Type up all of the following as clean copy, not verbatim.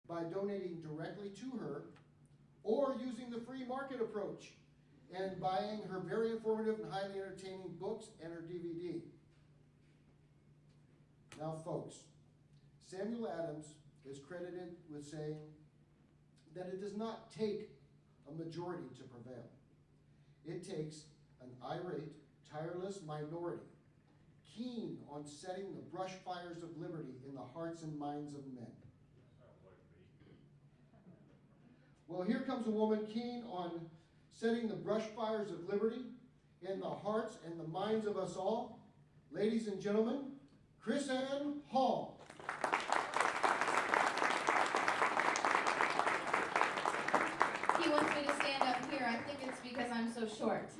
by donating directly to her, or using the free market approach and buying her very informative and highly entertaining books and her DVD. Now, folks, Samuel Adams is credited with saying that it does not take a majority to prevail. It takes an irate, tireless minority, keen on setting the brush fires of liberty in the hearts and minds of men. Well, here comes a woman keen on setting the brush fires of liberty in the hearts and the minds of us all. Ladies and gentlemen, KrisAnne Hall. He wants me to stand up here. I think it's because I'm so short.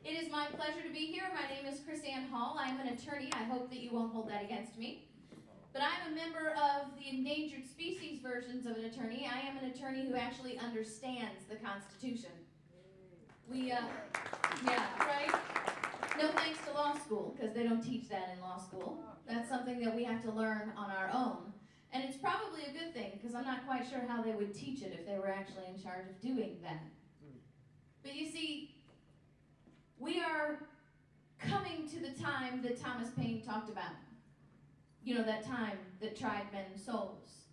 It is my pleasure to be here. My name is KrisAnne Hall. I'm an attorney. I hope that you won't hold that against me. But I'm a member of the endangered species versions of an attorney. I am an attorney who actually understands the Constitution. Yeah, right? No thanks to law school, because they don't teach that in law school. That's something that we have to learn on our own. And it's probably a good thing, because I'm not quite sure how they would teach it if they were actually in charge of doing that. But you see, we are coming to the time that Thomas Paine talked about. You know, that time that tried men's souls.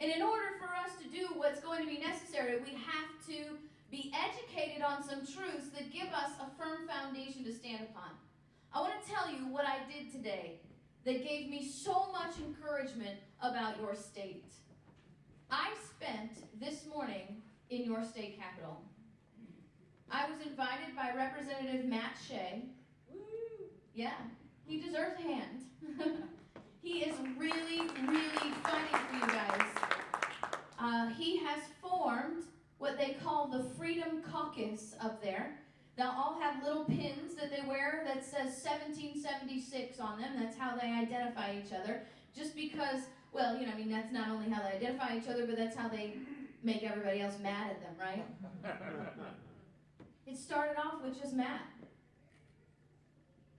And in order for us to do what's going to be necessary, we have to be educated on some truths that give us a firm foundation to stand upon. I want to tell you what I did today that gave me so much encouragement about your state. I spent this morning in your state capitol. I was invited by Representative Matt Shea. Woo! Yeah, he deserves a hand. He is really, really fighting for you guys. He has formed what they call the Freedom Caucus up there. They'll all have little pins that they wear that says 1776 on them. That's how they identify each other. Just because, well, you know, I mean, that's not only how they identify each other, but that's how they make everybody else mad at them, right? It started off with just Matt.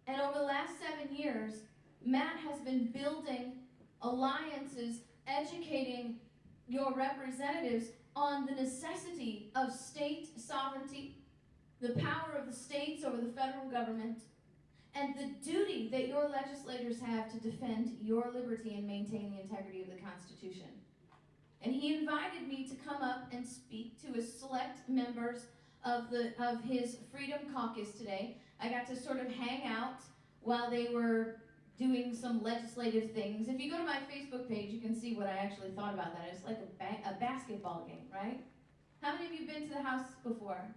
And over the last 7 years, Matt has been building alliances, educating your representatives on the necessity of state sovereignty, the power of the states over the federal government, and the duty that your legislators have to defend your liberty and maintain the integrity of the Constitution. And he invited me to come up and speak to a select members of his Freedom Caucus today. I got to sort of hang out while they were doing some legislative things. If you go to my Facebook page, you can see what I actually thought about that. It's like a basketball game, right? How many of you have been to the House before?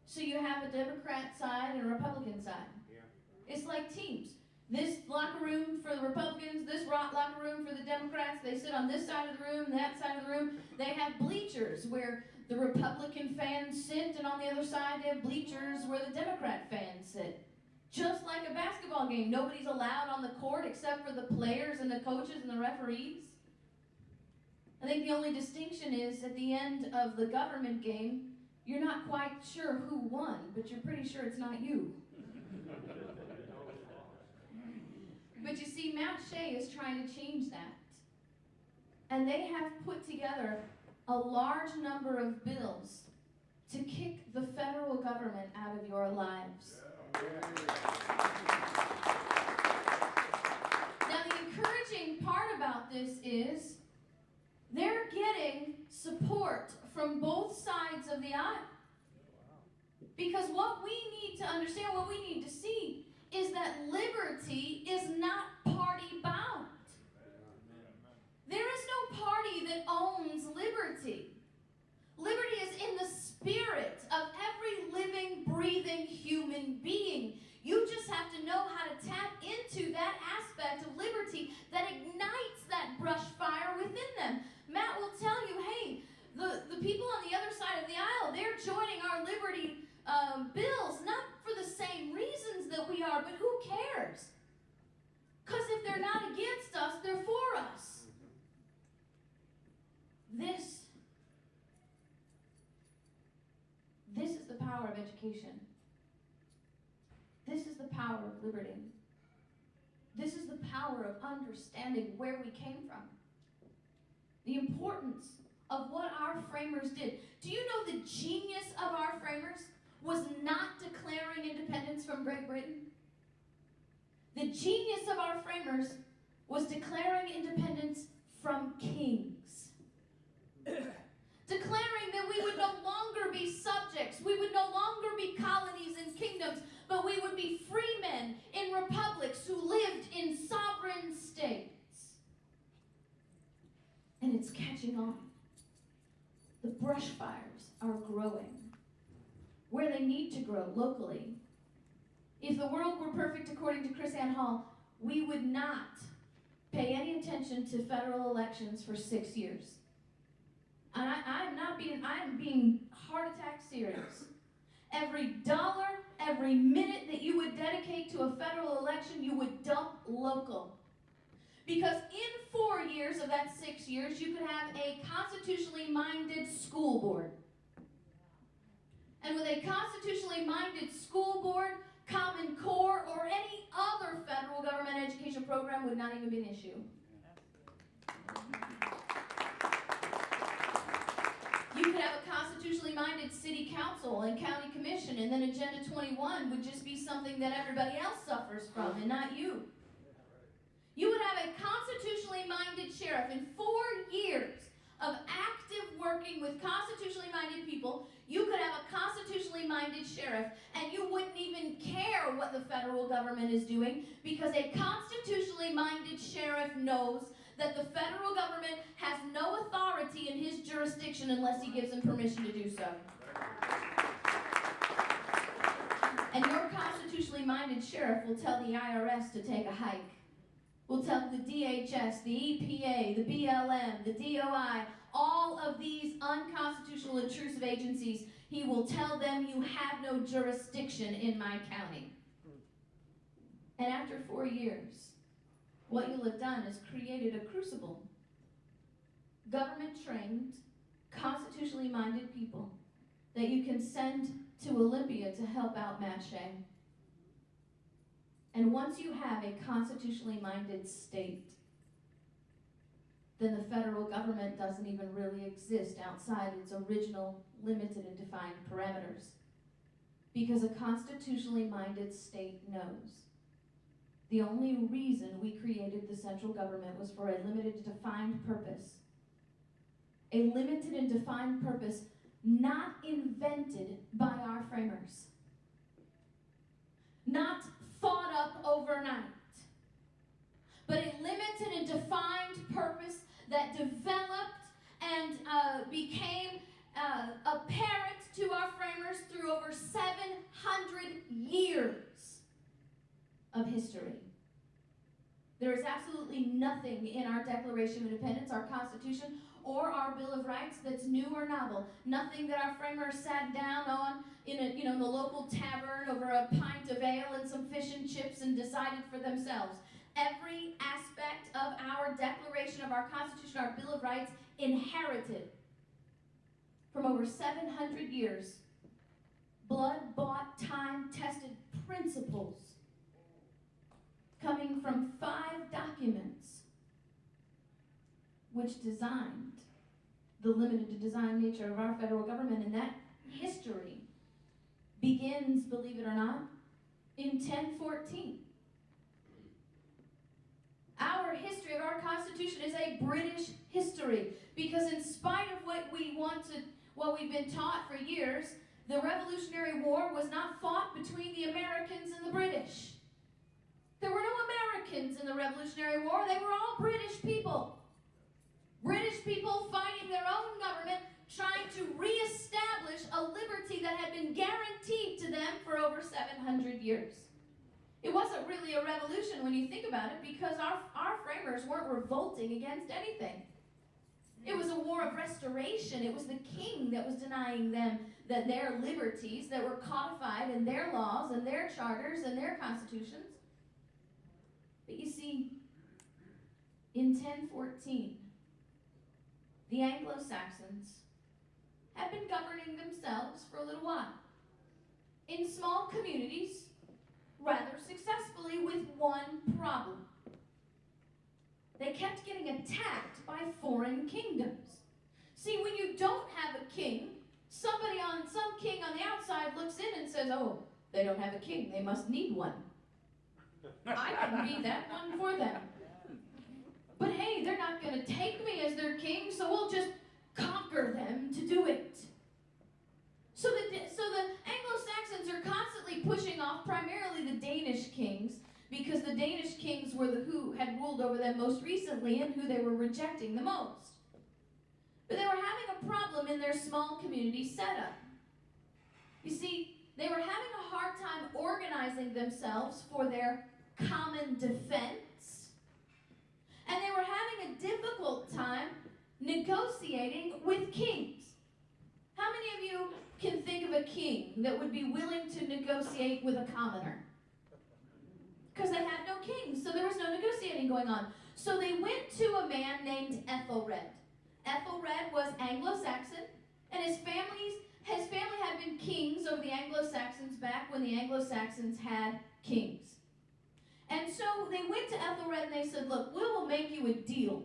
So you have a Democrat side and a Republican side. Yeah. It's like teams. This locker room for the Republicans, this locker room for the Democrats. They sit on this side of the room, that side of the room. They have bleachers where the Republican fans sit, and on the other side they have bleachers where the Democrat fans sit. Just like a basketball game. Nobody's allowed on the court except for the players and the coaches and the referees. I think the only distinction is at the end of the government game, you're not quite sure who won, but you're pretty sure it's not you. But you see, Matt Shea is trying to change that. And they have put together a large number of bills to kick the federal government out of your lives. Now, the encouraging part about this is they're getting support from both sides of the aisle. Because what we need to understand, what we need to see, is that liberty is not party bound. There is no party that owns liberty. Liberty is in the spirit of every living, breathing human being. You just have to know how to tap into that aspect of liberty that ignites that brush fire within them. Matt will tell you, hey, the people on the other side of the aisle, they're joining our liberty bills, not for the same reasons that we are, but who cares? Because if they're not against us, they're for us. This is the power of education. This is the power of liberty. This is the power of understanding where we came from. the importance of what our framers did. Do you know the genius of our framers was not declaring independence from Great Britain? The genius of our framers was declaring independence from kings. Declaring that we would no longer be subjects, we would no longer be colonies and kingdoms, but we would be free men in republics who lived in sovereign states. And it's catching on. The brush fires are growing where they need to grow locally. If the world were perfect, according to KrisAnne Hall, we would not pay any attention to federal elections for 6 years. And I'm being heart attack serious. Every dollar, every minute that you would dedicate to a federal election, you would dump local. Because in 4 years of that 6 years, you could have a constitutionally minded school board. And with a constitutionally minded school board, Common Core, or any other federal government education program would not even be an issue. You could have a constitutionally minded city council and county commission, and then Agenda 21 would just be something that everybody else suffers from, and not you. You would have a constitutionally minded sheriff. In 4 years of active working with constitutionally minded people, you could have a constitutionally minded sheriff, and you wouldn't even care what the federal government is doing, because a constitutionally minded sheriff knows that the federal government has no authority in his jurisdiction unless he gives them permission to do so. And your constitutionally minded sheriff will tell the IRS to take a hike. Will tell the DHS, the EPA, the BLM, the DOI, all of these unconstitutional intrusive agencies, he will tell them you have no jurisdiction in my county. And after 4 years, what you'll have done is created a crucible. Government-trained, constitutionally minded people that you can send to Olympia to help out Matt Shea. And once you have a constitutionally minded state, then the federal government doesn't even really exist outside its original limited and defined parameters. Because a constitutionally minded state knows the only reason we created the central government was for a limited and defined purpose. A limited and defined purpose not invented by our framers. Not thought up overnight. But a limited and defined purpose that developed and became apparent to our framers through over 700 years of history. There is absolutely nothing in our Declaration of Independence, our Constitution, or our Bill of Rights that's new or novel. Nothing that our framers sat down on in the local tavern over a pint of ale and some fish and chips and decided for themselves. Every aspect of our Declaration of our Constitution, our Bill of Rights, inherited from over 700 years, blood-bought, time-tested principles coming from 5 documents which designed the limited to design nature of our federal government. And that history begins, believe it or not, in 1014. Our history of our Constitution is a British history, because in spite of what we've been taught for years, the Revolutionary War was not fought between the Americans and the British. There were no Americans in the Revolutionary War. They were all British people. British people fighting their own government, trying to reestablish a liberty that had been guaranteed to them for over 700 years. It wasn't really a revolution when you think about it, because our framers weren't revolting against anything. It was a war of restoration. It was the king that was denying them that their liberties that were codified in their laws and their charters and their constitutions. But you see, in 1014, the Anglo-Saxons had been governing themselves for a little while, in small communities, rather successfully, with one problem. they kept getting attacked by foreign kingdoms. See, when you don't have a king, some king on the outside looks in and says, oh, they don't have a king, they must need one. I can be that one for them. But hey, they're not going to take me as their king, so we'll just conquer them to do it. So the Anglo-Saxons are constantly pushing off primarily the Danish kings, because the Danish kings were who had ruled over them most recently and who they were rejecting the most. But they were having a problem in their small community setup. You see, they were having a hard time organizing themselves for their common defense, and they were having a difficult time negotiating with kings. How many of you can think of a king that would be willing to negotiate with a commoner? Because they had no king, so there was no negotiating going on. So they went to a man named Ethelred. Ethelred was Anglo-Saxon, and his family had been kings over the Anglo-Saxons back when the Anglo-Saxons had kings. And so they went to Ethelred and they said, look, we will make you a deal.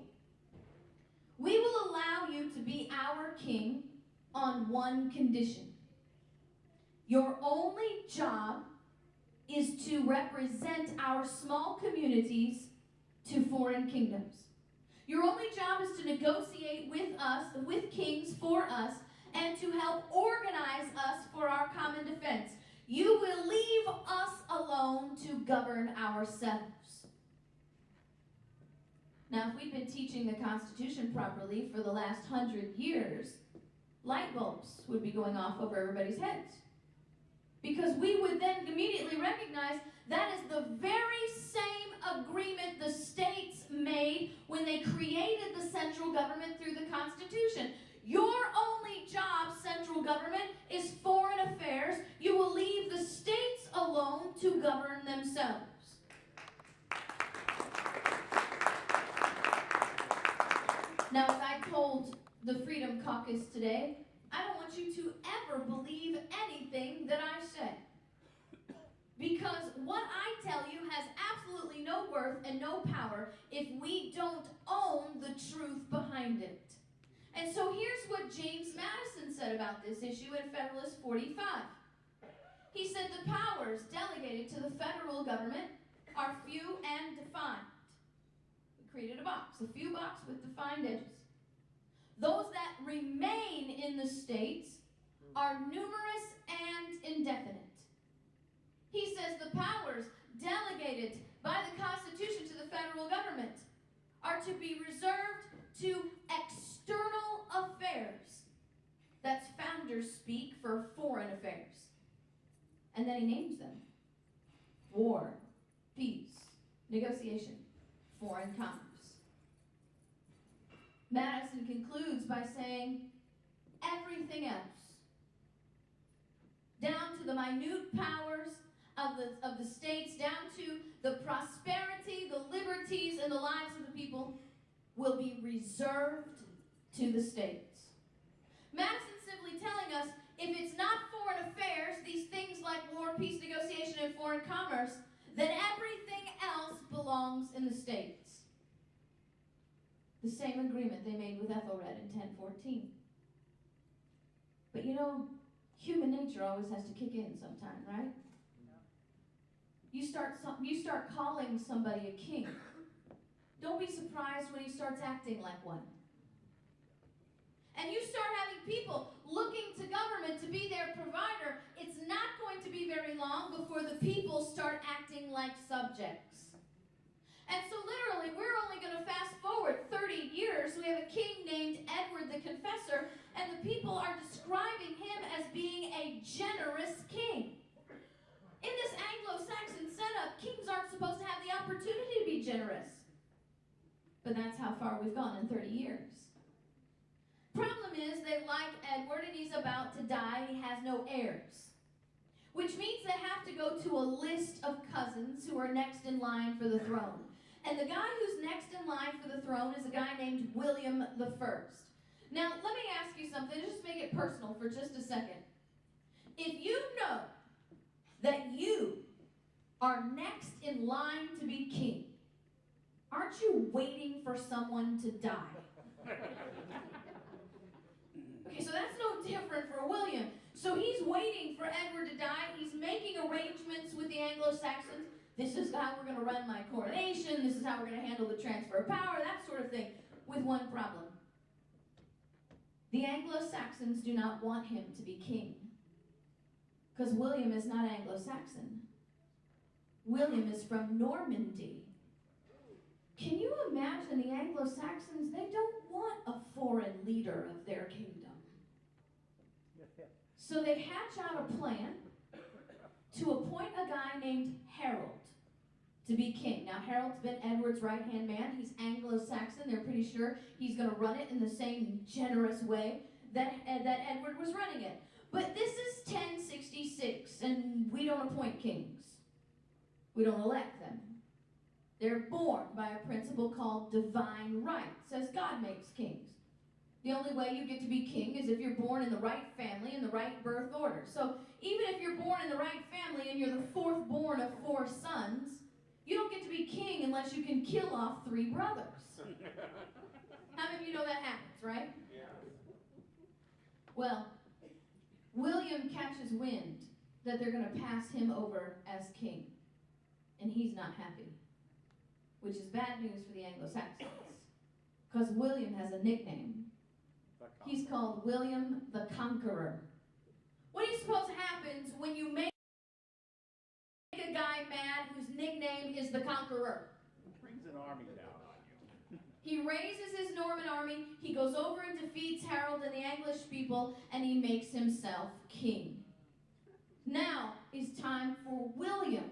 We will allow you to be our king on one condition. Your only job is to represent our small communities to foreign kingdoms. Your only job is to negotiate with us, with kings for us, and to help organize us for our common defense. You will leave us alone to govern ourselves. Now, if we'd been teaching the Constitution properly for the last 100 years, light bulbs would be going off over everybody's heads. Because we would then immediately recognize that is the very same agreement the states made when they created the central government through the Constitution. Your only job, central government, is foreign affairs. You will leave the states alone to govern themselves. Now, as I told the Freedom Caucus today, I don't want you to ever believe anything that I say. Because what I tell you has absolutely no worth and no power if we don't own the truth behind it. And so here's what James Madison said about this issue in Federalist 45. He said the powers delegated to the federal government are few and defined. We created a box, a few boxes with defined edges. Those that remain in the states are numerous and indefinite. He says the powers delegated by the Constitution to the federal government are to be reserved to external affairs. That's founders speak for foreign affairs. And then he names them. War, peace, negotiation, foreign commerce. Madison concludes by saying everything else, down to the minute powers of the states, down to the prosperity, the liberties, and the lives of the people, will be reserved to the states. Madison's simply telling us, if it's not foreign affairs, these things like war, peace, negotiation, and foreign commerce, then everything else belongs in the states. The same agreement they made with Ethelred in 1014. But you know, human nature always has to kick in sometime, right? You start calling somebody a king. Don't be surprised when he starts acting like one. And you start having people looking to government to be their provider. It's not going to be very long before the people start acting like subjects. And so literally, we're only going to fast forward 30 years. We have a king named Edward the Confessor, and the people are describing him as being a generous king. In this Anglo-Saxon setup, kings aren't supposed to have the opportunity to be generous. But that's how far we've gone in 30 years. Problem is, they like Edward, and he's about to die, and he has no heirs. Which means they have to go to a list of cousins who are next in line for the throne. And the guy who's next in line for the throne is a guy named William the First. Now, let me ask you something. Just make it personal for just a second. If you know that you are next in line to be king, Aren't you waiting for someone to die? Okay, so that's no different for William. So he's waiting for Edward to die. He's making arrangements with the Anglo-Saxons. This is how we're going to run my coronation. This is how we're going to handle the transfer of power, that sort of thing. With one problem. The Anglo-Saxons do not want him to be king. Because William is not Anglo-Saxon. William is from Normandy. Can you imagine the Anglo-Saxons? They don't want a foreign leader of their kingdom. So they hatch out a plan to appoint a guy named Harold to be king. Now, Harold's been Edward's right-hand man. He's Anglo-Saxon. They're pretty sure he's going to run it in the same generous way that Edward was running it. But this is 1066, and we don't appoint kings. We don't elect them. They're born by a principle called divine right. It says God makes kings. The only way you get to be king is if you're born in the right family, in the right birth order. So even if you're born in the right family and you're the fourth born of 4 sons, you don't get to be king unless you can kill off 3 brothers. How many of you know that happens, right? Yeah. Well, William catches wind that they're going to pass him over as king. And he's not happy. Which is bad news for the Anglo-Saxons. Because William has a nickname. He's called William the Conqueror. What do you suppose happens when you make a guy mad whose nickname is the Conqueror? He brings an army down on you. He raises his Norman army, he goes over and defeats Harold and the English people, and he makes himself king. Now is time for William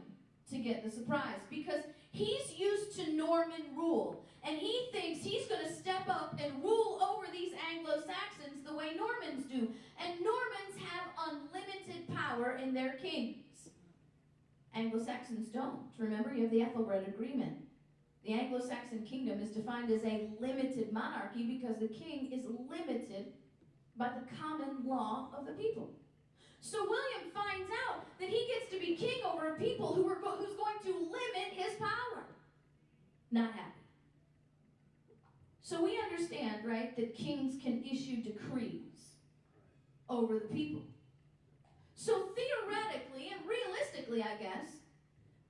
to get the surprise, because he's used to Norman rule, and he thinks he's going to step up and rule over these Anglo-Saxons the way Normans do. And Normans have unlimited power in their kings. Anglo-Saxons don't. Remember, you have the Ethelred Agreement. The Anglo-Saxon kingdom is defined as a limited monarchy because the king is limited by the common law of the people. So William finds out that he gets to be king over a people who's going to limit his power. Not happy. So we understand, right, that kings can issue decrees over the people. So theoretically and realistically, I guess,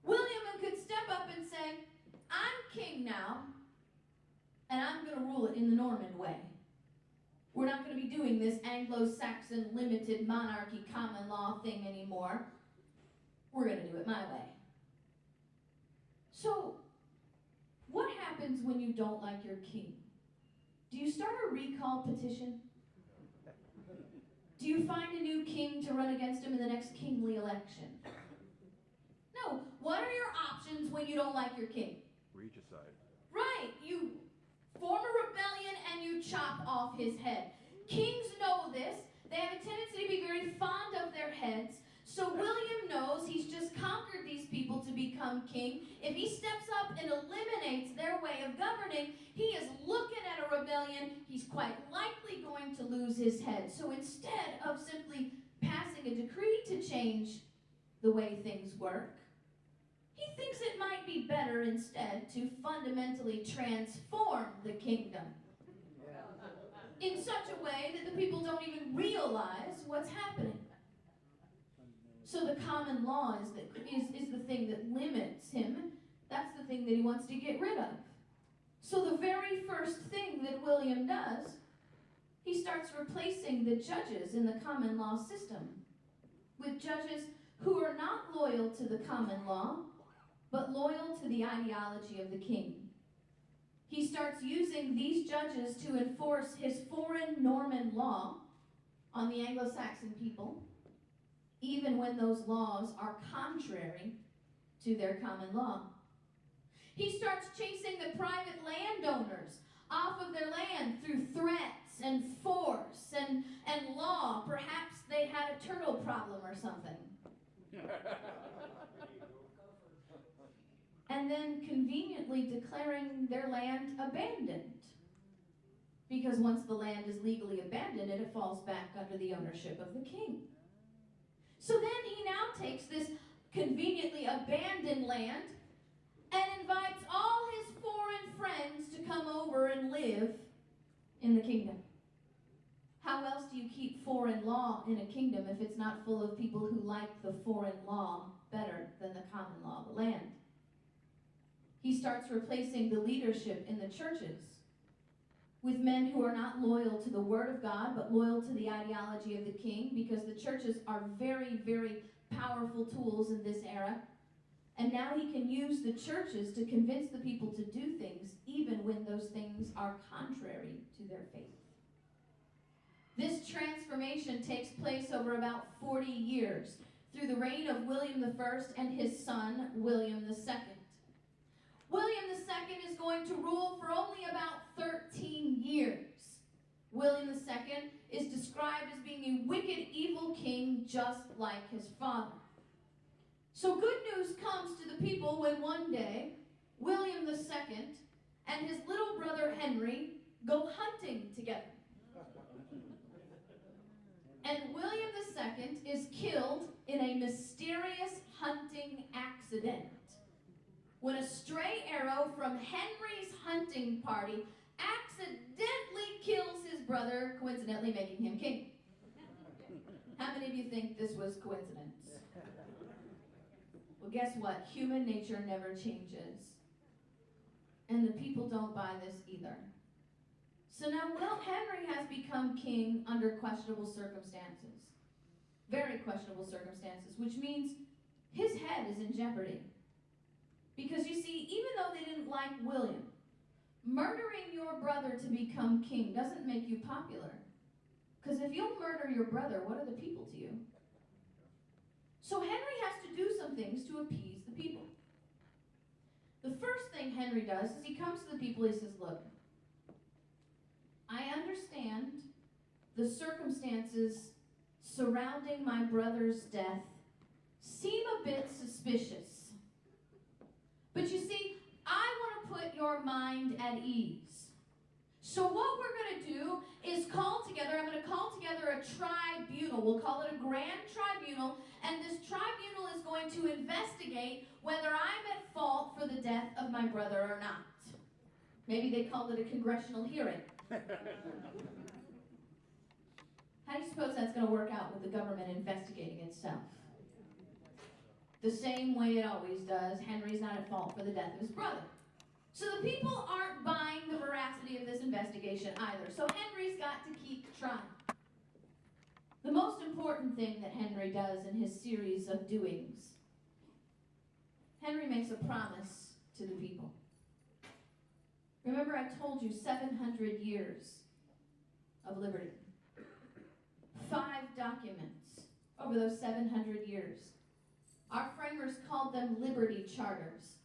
William could step up and say, I'm king now, and I'm going to rule it in the Norman way. We're not going to be doing this Anglo-Saxon limited monarchy common law thing anymore. We're going to do it my way. So, what happens when you don't like your king? Do you start a recall petition? Do you find a new king to run against him in the next kingly election? No. What are your options when you don't like your king? Regicide. Right. You form a rebellion and you chop off his head. Kings know this. They have a tendency to be very fond of their heads. So William knows he's just conquered these people to become king. If he steps up and eliminates their way of governing, he is looking at a rebellion. He's quite likely going to lose his head. So instead of simply passing a decree to change the way things work, he thinks it might be better instead to fundamentally transform the kingdom in such a way that the people don't even realize what's happening. So the common law is the thing that limits him. That's the thing that he wants to get rid of. So the very first thing that William does, he starts replacing the judges in the common law system with judges who are not loyal to the common law, but loyal to the ideology of the king. He starts using these judges to enforce his foreign Norman law on the Anglo-Saxon people, even when those laws are contrary to their common law. He starts chasing the private landowners off of their land through threats and force and law. Perhaps they had a turtle problem or something. And then conveniently declaring their land abandoned. Because once the land is legally abandoned, it falls back under the ownership of the king. So then he now takes this conveniently abandoned land and invites all his foreign friends to come over and live in the kingdom. How else do you keep foreign law in a kingdom if it's not full of people who like the foreign law better than the common law of the land? He starts replacing the leadership in the churches with men who are not loyal to the Word of God, but loyal to the ideology of the king, because the churches are very, very powerful tools in this era. And now he can use the churches to convince the people to do things, even when those things are contrary to their faith. This transformation takes place over about 40 years, through the reign of William I and his son, William II. William II is going to rule for only about 13 years. William II is described as being a wicked, evil king just like his father. So good news comes to the people when one day William II and his little brother Henry go hunting together. And William II is killed in a mysterious hunting accident, when a stray arrow from Henry's hunting party accidentally kills his brother, coincidentally making him king. How many of you think this was coincidence? Well, guess what? Human nature never changes. And the people don't buy this either. So now, Henry has become king under questionable circumstances. Very questionable circumstances, which means his head is in jeopardy. Because you see, even though they didn't like William, murdering your brother to become king doesn't make you popular. Because if you'll murder your brother, what are the people to you? So Henry has to do some things to appease the people. The first thing Henry does is he comes to the people, he says, look, I understand the circumstances surrounding my brother's death seem a bit suspicious. But you see, I want to put your mind at ease. So what we're going to do is I'm going to call together a tribunal. We'll call it a grand tribunal, and this tribunal is going to investigate whether I'm at fault for the death of my brother or not. Maybe they called it a congressional hearing. How do you suppose that's going to work out with the government investigating itself? The same way it always does. Henry's not at fault for the death of his brother. So the people aren't buying the veracity of this investigation either. So Henry's got to keep trying. The most important thing that Henry does in his series of doings, Henry makes a promise to the people. Remember, I told you 700 years of liberty. 5 documents over those 700 years. Our framers called them liberty charters.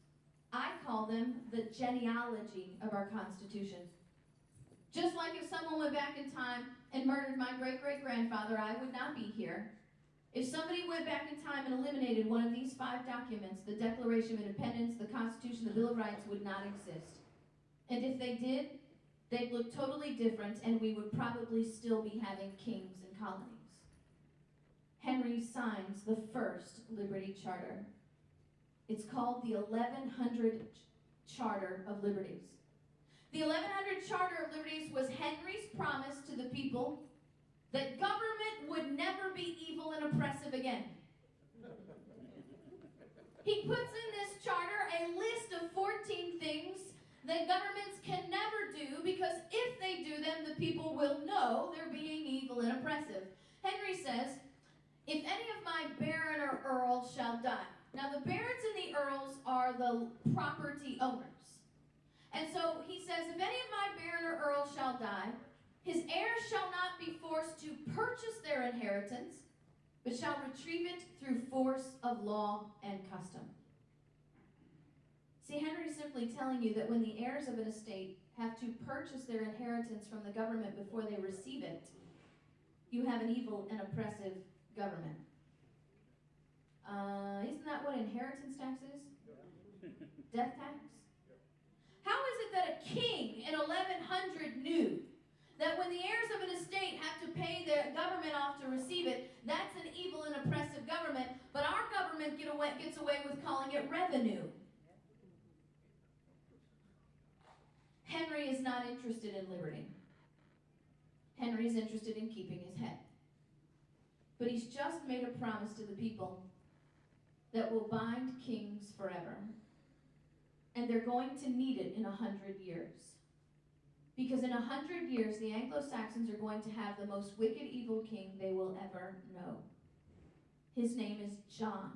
I call them the genealogy of our Constitution. Just like if someone went back in time and murdered my great-great-grandfather, I would not be here. If somebody went back in time and eliminated one of these 5 documents, the Declaration of Independence, the Constitution, the Bill of Rights, would not exist. And if they did, they'd look totally different, and we would probably still be having kings and colonies. Henry signs the first Liberty Charter. It's called the 1100 Charter of Liberties. The 1100 Charter of Liberties was Henry's promise to the people that government would never be evil and oppressive again. He puts in this charter a list of 14 things that governments can never do, because if they do them, the people will know they're being evil and oppressive. Henry says, if any of my baron or earl shall die. Now the barons and the earls are the property owners. And so he says, if any of my baron or earl shall die, his heirs shall not be forced to purchase their inheritance, but shall retrieve it through force of law and custom. See, Henry's simply telling you that when the heirs of an estate have to purchase their inheritance from the government before they receive it, you have an evil and oppressive government. Isn't that what inheritance tax is? Death tax? How is it that a king in 1100 knew that when the heirs of an estate have to pay the government off to receive it, that's an evil and oppressive government, but our government gets away with calling it revenue? not interested in liberty. Henry's interested in keeping his head. But he's just made a promise to the people that will bind kings forever. And they're going to need it in 100 years. Because in 100 years, the Anglo-Saxons are going to have the most wicked, evil king they will ever know. His name is John.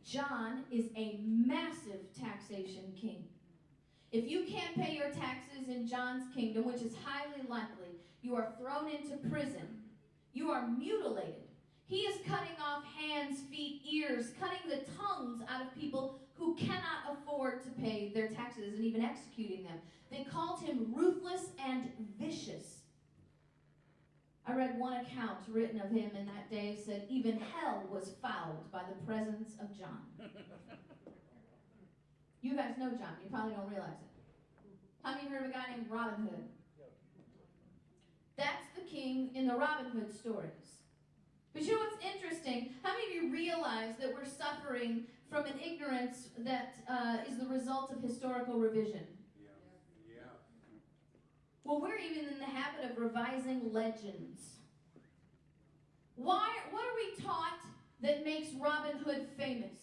John is a massive taxation king. If you can't pay your taxes in John's kingdom, which is highly likely, you are thrown into prison. You are mutilated. He is cutting off hands, feet, ears, cutting the tongues out of people who cannot afford to pay their taxes and even executing them. They called him ruthless and vicious. I read one account written of him in that day, said even hell was fouled by the presence of John. You guys know John. You probably don't realize it. How many heard of a guy named Robin Hood? That's the king in the Robin Hood stories. But you know what's interesting? How many of you realize that we're suffering from an ignorance that is the result of historical revision? Yeah. Well, we're even in the habit of revising legends. What are we taught that makes Robin Hood famous?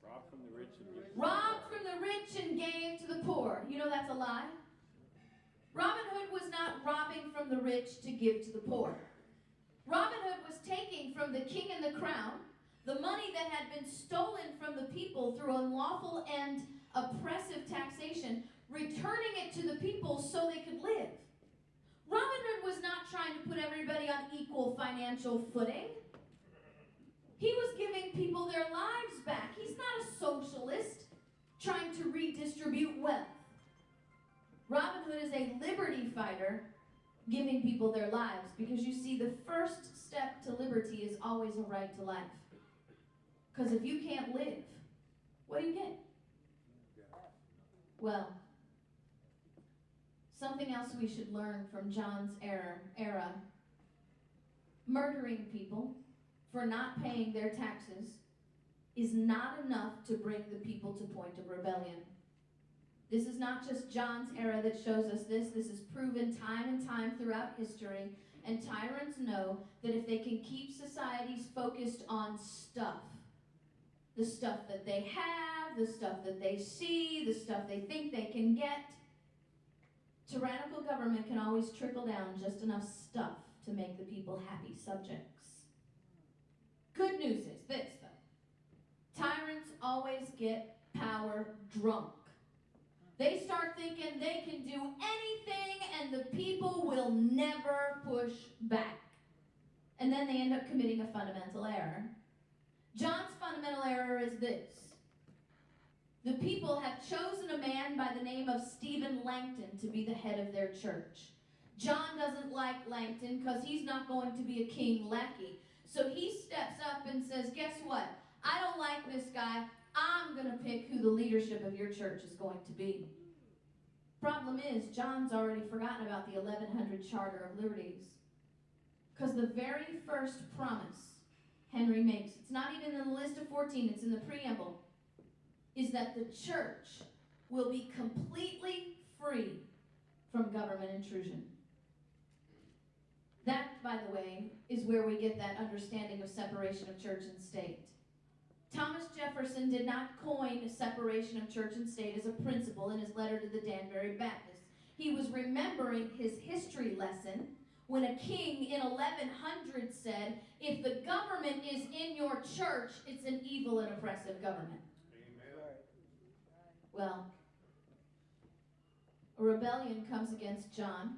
Robbed from the rich and gave. Robbed from the rich and gave to the poor. You know that's a lie? Robin Hood was not robbing from the rich to give to the poor. Robin Hood was taking from the king and the crown the money that had been stolen from the people through unlawful and oppressive taxation, returning it to the people so they could live. Robin Hood was not trying to put everybody on equal financial footing. He was giving people their lives back. He's not a socialist trying to redistribute wealth. Robin Hood is a liberty fighter giving people their lives, because you see, the first step to liberty is always a right to life. Because if you can't live, what do you get? Well, something else we should learn from John's era, murdering people for not paying their taxes is not enough to bring the people to point of rebellion. This is not just John's era that shows us this. This is proven time and time throughout history. And tyrants know that if they can keep societies focused on stuff, the stuff that they have, the stuff that they see, the stuff they think they can get, tyrannical government can always trickle down just enough stuff to make the people happy subjects. Good news is this, though. Tyrants always get power drunk. They start thinking they can do anything and the people will never push back. And then they end up committing a fundamental error. John's fundamental error is this. The people have chosen a man by the name of Stephen Langton to be the head of their church. John doesn't like Langton because he's not going to be a king lackey. So he steps up and says, guess what? I don't like this guy. I'm going to pick who the leadership of your church is going to be. Problem is, John's already forgotten about the 1100 Charter of Liberties. Because the very first promise Henry makes, it's not even in the list of 14, it's in the preamble, is that the church will be completely free from government intrusion. That, by the way, is where we get that understanding of separation of church and state. Thomas Jefferson did not coin separation of church and state as a principle in his letter to the Danbury Baptists. He was remembering his history lesson when a king in 1100 said, if the government is in your church, it's an evil and oppressive government. Amen. Well, a rebellion comes against John,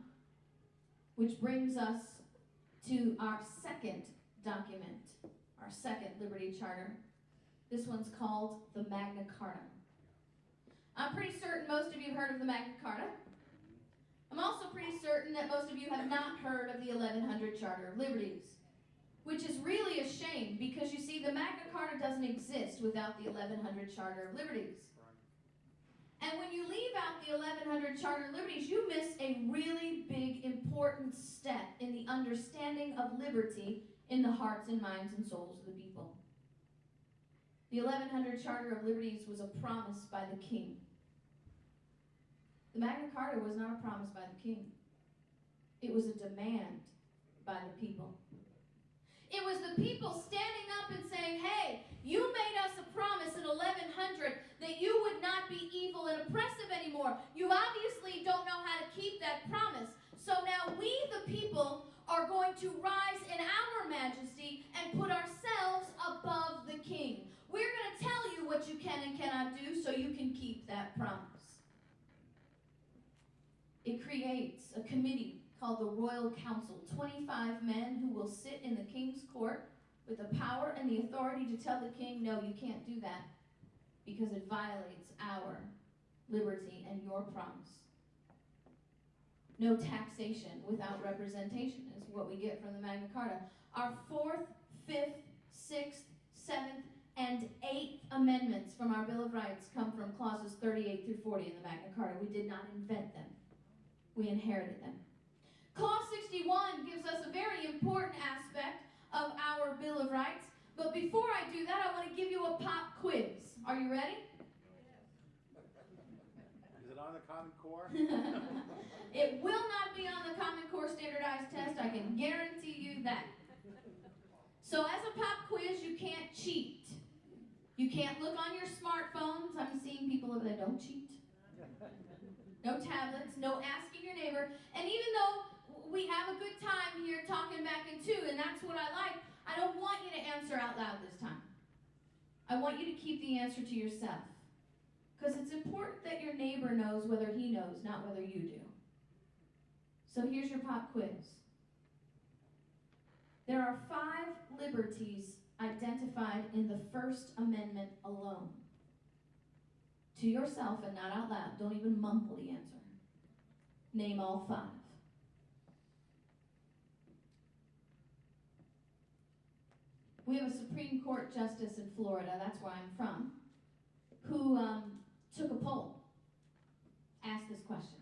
which brings us to our second document, our second Liberty Charter. This one's called the Magna Carta. I'm pretty certain most of you have heard of the Magna Carta. I'm also pretty certain that most of you have not heard of the 1100 Charter of Liberties, which is really a shame because you see, the Magna Carta doesn't exist without the 1100 Charter of Liberties. And when you leave out the 1100 Charter of Liberties, you miss a really big, important step in the understanding of liberty in the hearts and minds and souls of the people. The 1100 Charter of Liberties was a promise by the king. The Magna Carta was not a promise by the king. It was a demand by the people. It was the people standing up and saying, hey, you made us a promise in 1100 that you would not be evil and oppressive anymore. You obviously don't know how to keep that promise. So now we, the people, are going to rise in our majesty and put ourselves above the king. We're going to tell you what you can and cannot do so you can keep that promise. It creates a committee called the Royal Council, 25 men who will sit in the king's court with the power and the authority to tell the king, no, you can't do that because it violates our liberty and your promise. No taxation without representation is what we get from the Magna Carta. Our 4th, 5th, 6th, 7th, and 8th amendments from our Bill of Rights come from clauses 38 through 40 in the Magna Carta. We did not invent them. We inherited them. Clause 61 gives us a very important aspect of our Bill of Rights. But before I do that, I want to give you a pop quiz. Are you ready? Is it on the Common Core? It will not be on the Common Core standardized test. I can guarantee you that. So as a pop quiz, you can't cheat. You can't look on your smartphones. I'm seeing people over there, don't cheat. No tablets, no asking your neighbor. And even though we have a good time here talking back in two, and that's what I like, I don't want you to answer out loud this time. I want you to keep the answer to yourself. Because it's important that your neighbor knows whether he knows, not whether you do. So here's your pop quiz. There are 5 liberties identified in the First Amendment alone. To yourself and not out loud. Don't even mumble the answer. Name all 5. We have a Supreme Court justice in Florida, that's where I'm from, who took a poll, asked this question,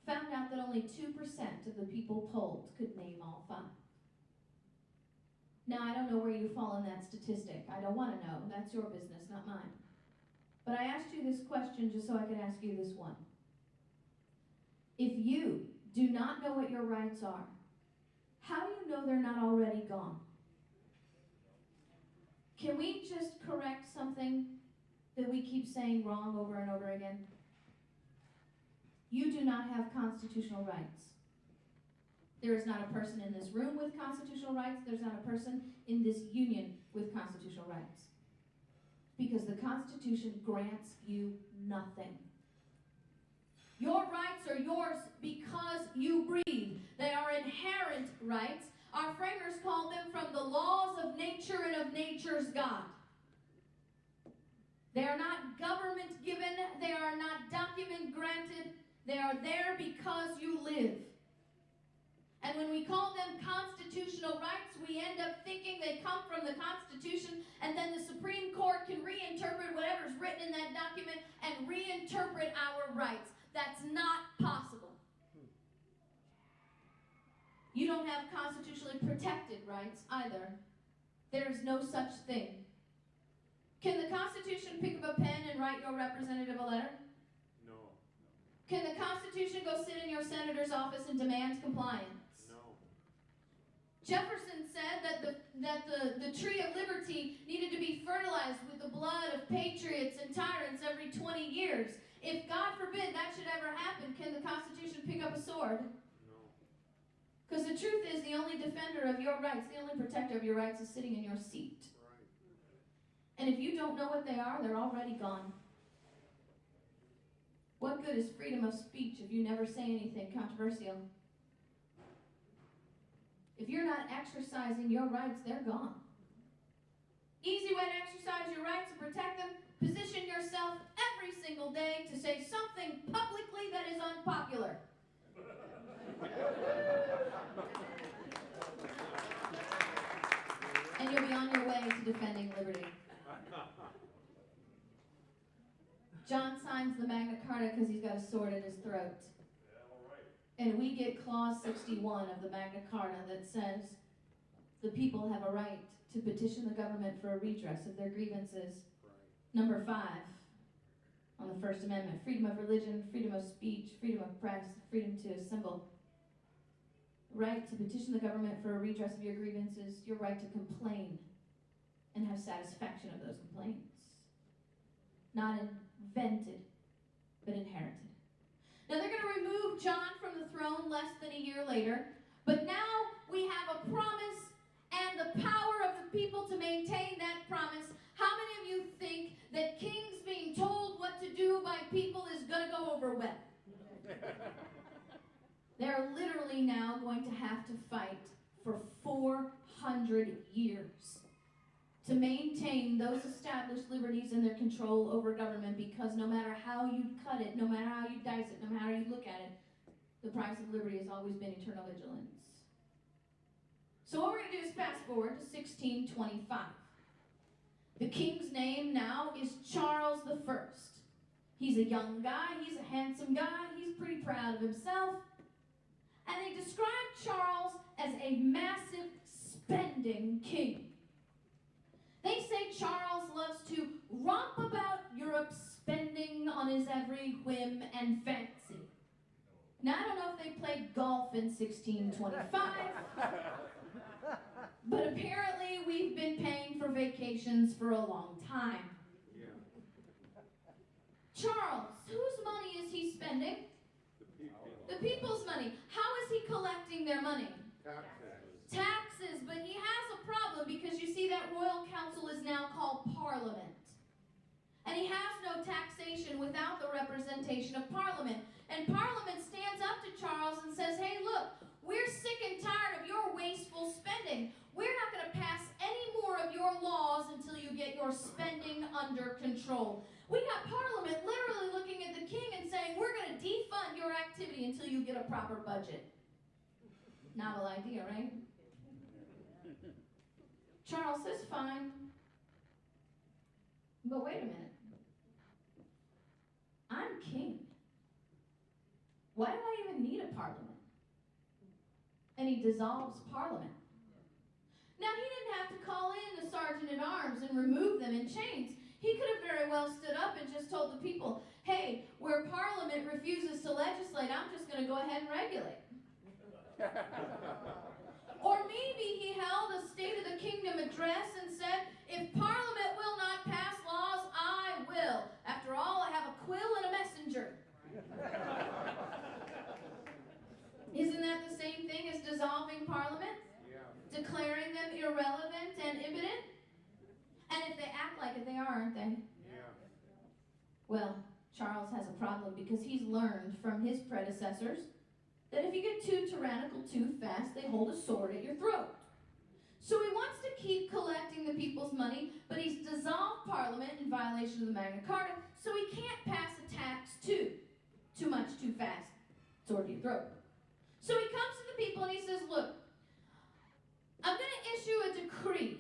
found out that only 2% of the people polled could name all 5. Now, I don't know where you fall in that statistic. I don't want to know. That's your business, not mine. But I asked you this question just so I could ask you this one. If you do not know what your rights are, how do you know they're not already gone? Can we just correct something that we keep saying wrong over and over again? You do not have constitutional rights. There is not a person in this room with constitutional rights. There's not a person in this union with constitutional rights. Because the Constitution grants you nothing. Your rights are yours because you breathe. They are inherent rights. Our framers called them from the laws of nature and of nature's God. They are not government given. They are not document granted. They are there because you live. And when we call them constitutional rights, we end up thinking they come from the Constitution, and then the Supreme Court can reinterpret whatever's written in that document and reinterpret our rights. That's not possible. You don't have constitutionally protected rights either. There is no such thing. Can the Constitution pick up a pen and write your representative a letter? No. Can the Constitution go sit in your senator's office and demand compliance? No. Jefferson said that the tree of liberty needed to be fertilized with the blood of patriots and tyrants every 20 years. If, God forbid, that should ever happen, can the Constitution pick up a sword? Because the truth is, the only defender of your rights, the only protector of your rights is sitting in your seat. Right. And if you don't know what they are, they're already gone. What good is freedom of speech if you never say anything controversial? If you're not exercising your rights, they're gone. Easy way to exercise your rights and protect them, position yourself every single day to say something publicly that is unpopular. And you'll be on your way to defending liberty. John signs the Magna Carta because he's got a sword in his throat. And we get clause 61 of the Magna Carta that says the people have a right to petition the government for a redress of their grievances. Right. Number 5, on the First Amendment. Freedom of religion, freedom of speech, freedom of press, freedom to assemble. Right to petition the government for a redress of your grievances, your right to complain and have satisfaction of those complaints. Not invented, but inherited. Now they're going to remove John from the throne less than a year later, but now we have a promise and the power of the people to maintain that promise. How many of you think that kings being told what to do by people is going to go over well? They're literally now going to have to fight for 400 years to maintain those established liberties and their control over government, because no matter how you cut it, no matter how you dice it, no matter how you look at it, the price of liberty has always been eternal vigilance. So what we're going to do is fast forward to 1625. The king's name now is Charles I. He's a young guy, he's a handsome guy, he's pretty proud of himself. And they describe Charles as a massive spending king. They say Charles loves to romp about Europe, spending on his every whim and fancy. Now, I don't know if they played golf in 1625, but apparently we've been paying for vacations for a long time. Yeah. Charles, whose money is he spending? The people's money. How is he collecting their money? Taxes, but he has a problem, because you see that royal council is now called Parliament. And he has no taxation without the representation of Parliament. And Parliament stands up to Charles and says, hey, look, we're sick and tired of your wasteful spending. We're not going to pass any more of your laws until you get your spending under control. We got Parliament literally looking at the king and saying, we're going to defund your activity until you get a proper budget. Novel idea, right? Charles says, fine. But wait a minute. I'm king. Why do I even need a parliament? And he dissolves Parliament. Now, he didn't have to call in the sergeant-at-arms and remove them in chains. He could have very well stood up and just told the people, hey, where Parliament refuses to legislate, I'm just going to go ahead and regulate. Or maybe he held a State of the Kingdom address and said, if Parliament will not pass laws, I will. After all, I have a quill and a messenger. Isn't that the same thing as dissolving Parliament? Yeah. Declaring them irrelevant and impotent? And if they act like it, they are, aren't they? Yeah. Well, Charles has a problem, because he's learned from his predecessors that if you get too tyrannical too fast, they hold a sword at your throat. So he wants to keep collecting the people's money, but he's dissolved Parliament in violation of the Magna Carta, so he can't pass a tax too much too fast. Sword to your throat. So he comes to the people and he says, look, I'm going to issue a decree,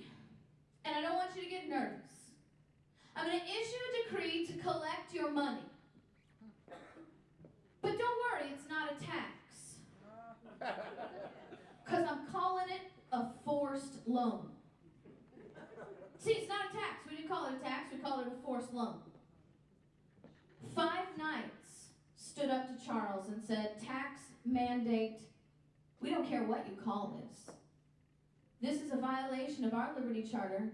and I don't want you to get nervous. I'm going to issue a decree to collect your money. But don't worry, it's not a tax. Because I'm calling it a forced loan. See, it's not a tax. We didn't call it a tax. We called it a forced loan. 5 knights stood up to Charles and said, tax mandate, we don't care what you call this. This is a violation of our Liberty Charter.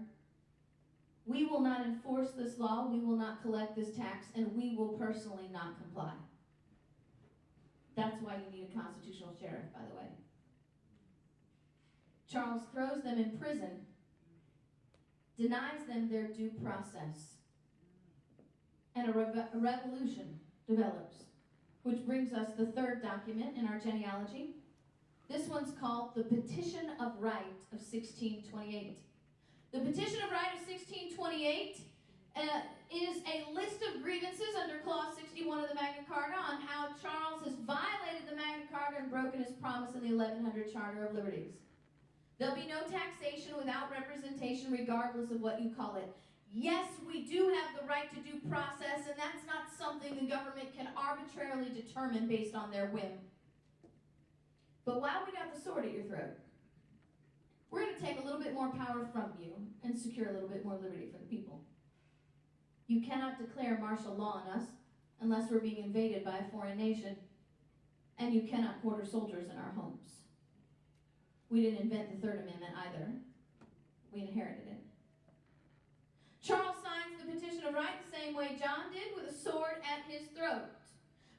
We will not enforce this law. We will not collect this tax, and we will personally not comply. That's why you need a constitutional sheriff, by the way. Charles throws them in prison, denies them their due process, and a revolution develops, which brings us the third document in our genealogy. This one's called the Petition of Right of 1628. The Petition of Right of 1628 is a list of grievances under Clause 61 of the Magna Carta on how Charles has violated the Magna Carta and broken his promise in the 1100 Charter of Liberties. There'll be no taxation without representation, regardless of what you call it. Yes, we do have the right to due process, and that's not something the government can arbitrarily determine based on their whim. But while we got the sword at your throat, we're going to take a little bit more power from you and secure a little bit more liberty for the people. You cannot declare martial law on us unless we're being invaded by a foreign nation. And you cannot quarter soldiers in our homes. We didn't invent the Third Amendment either. We inherited it. Charles signs the petition of right the same way John did, with a sword at his throat.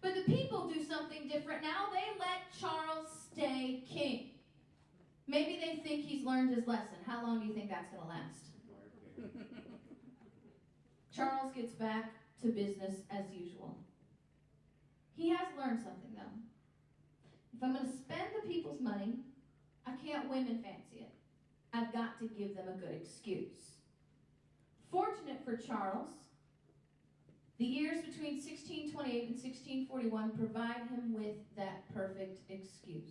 But the people do something different now. They let Charles stay king. Maybe they think he's learned his lesson. How long do you think that's going to last? Charles gets back to business as usual. He has learned something, though. If I'm going to spend the people's money, I can't whim and fancy it. I've got to give them a good excuse. Fortunate for Charles, the years between 1628 and 1641 provide him with that perfect excuse.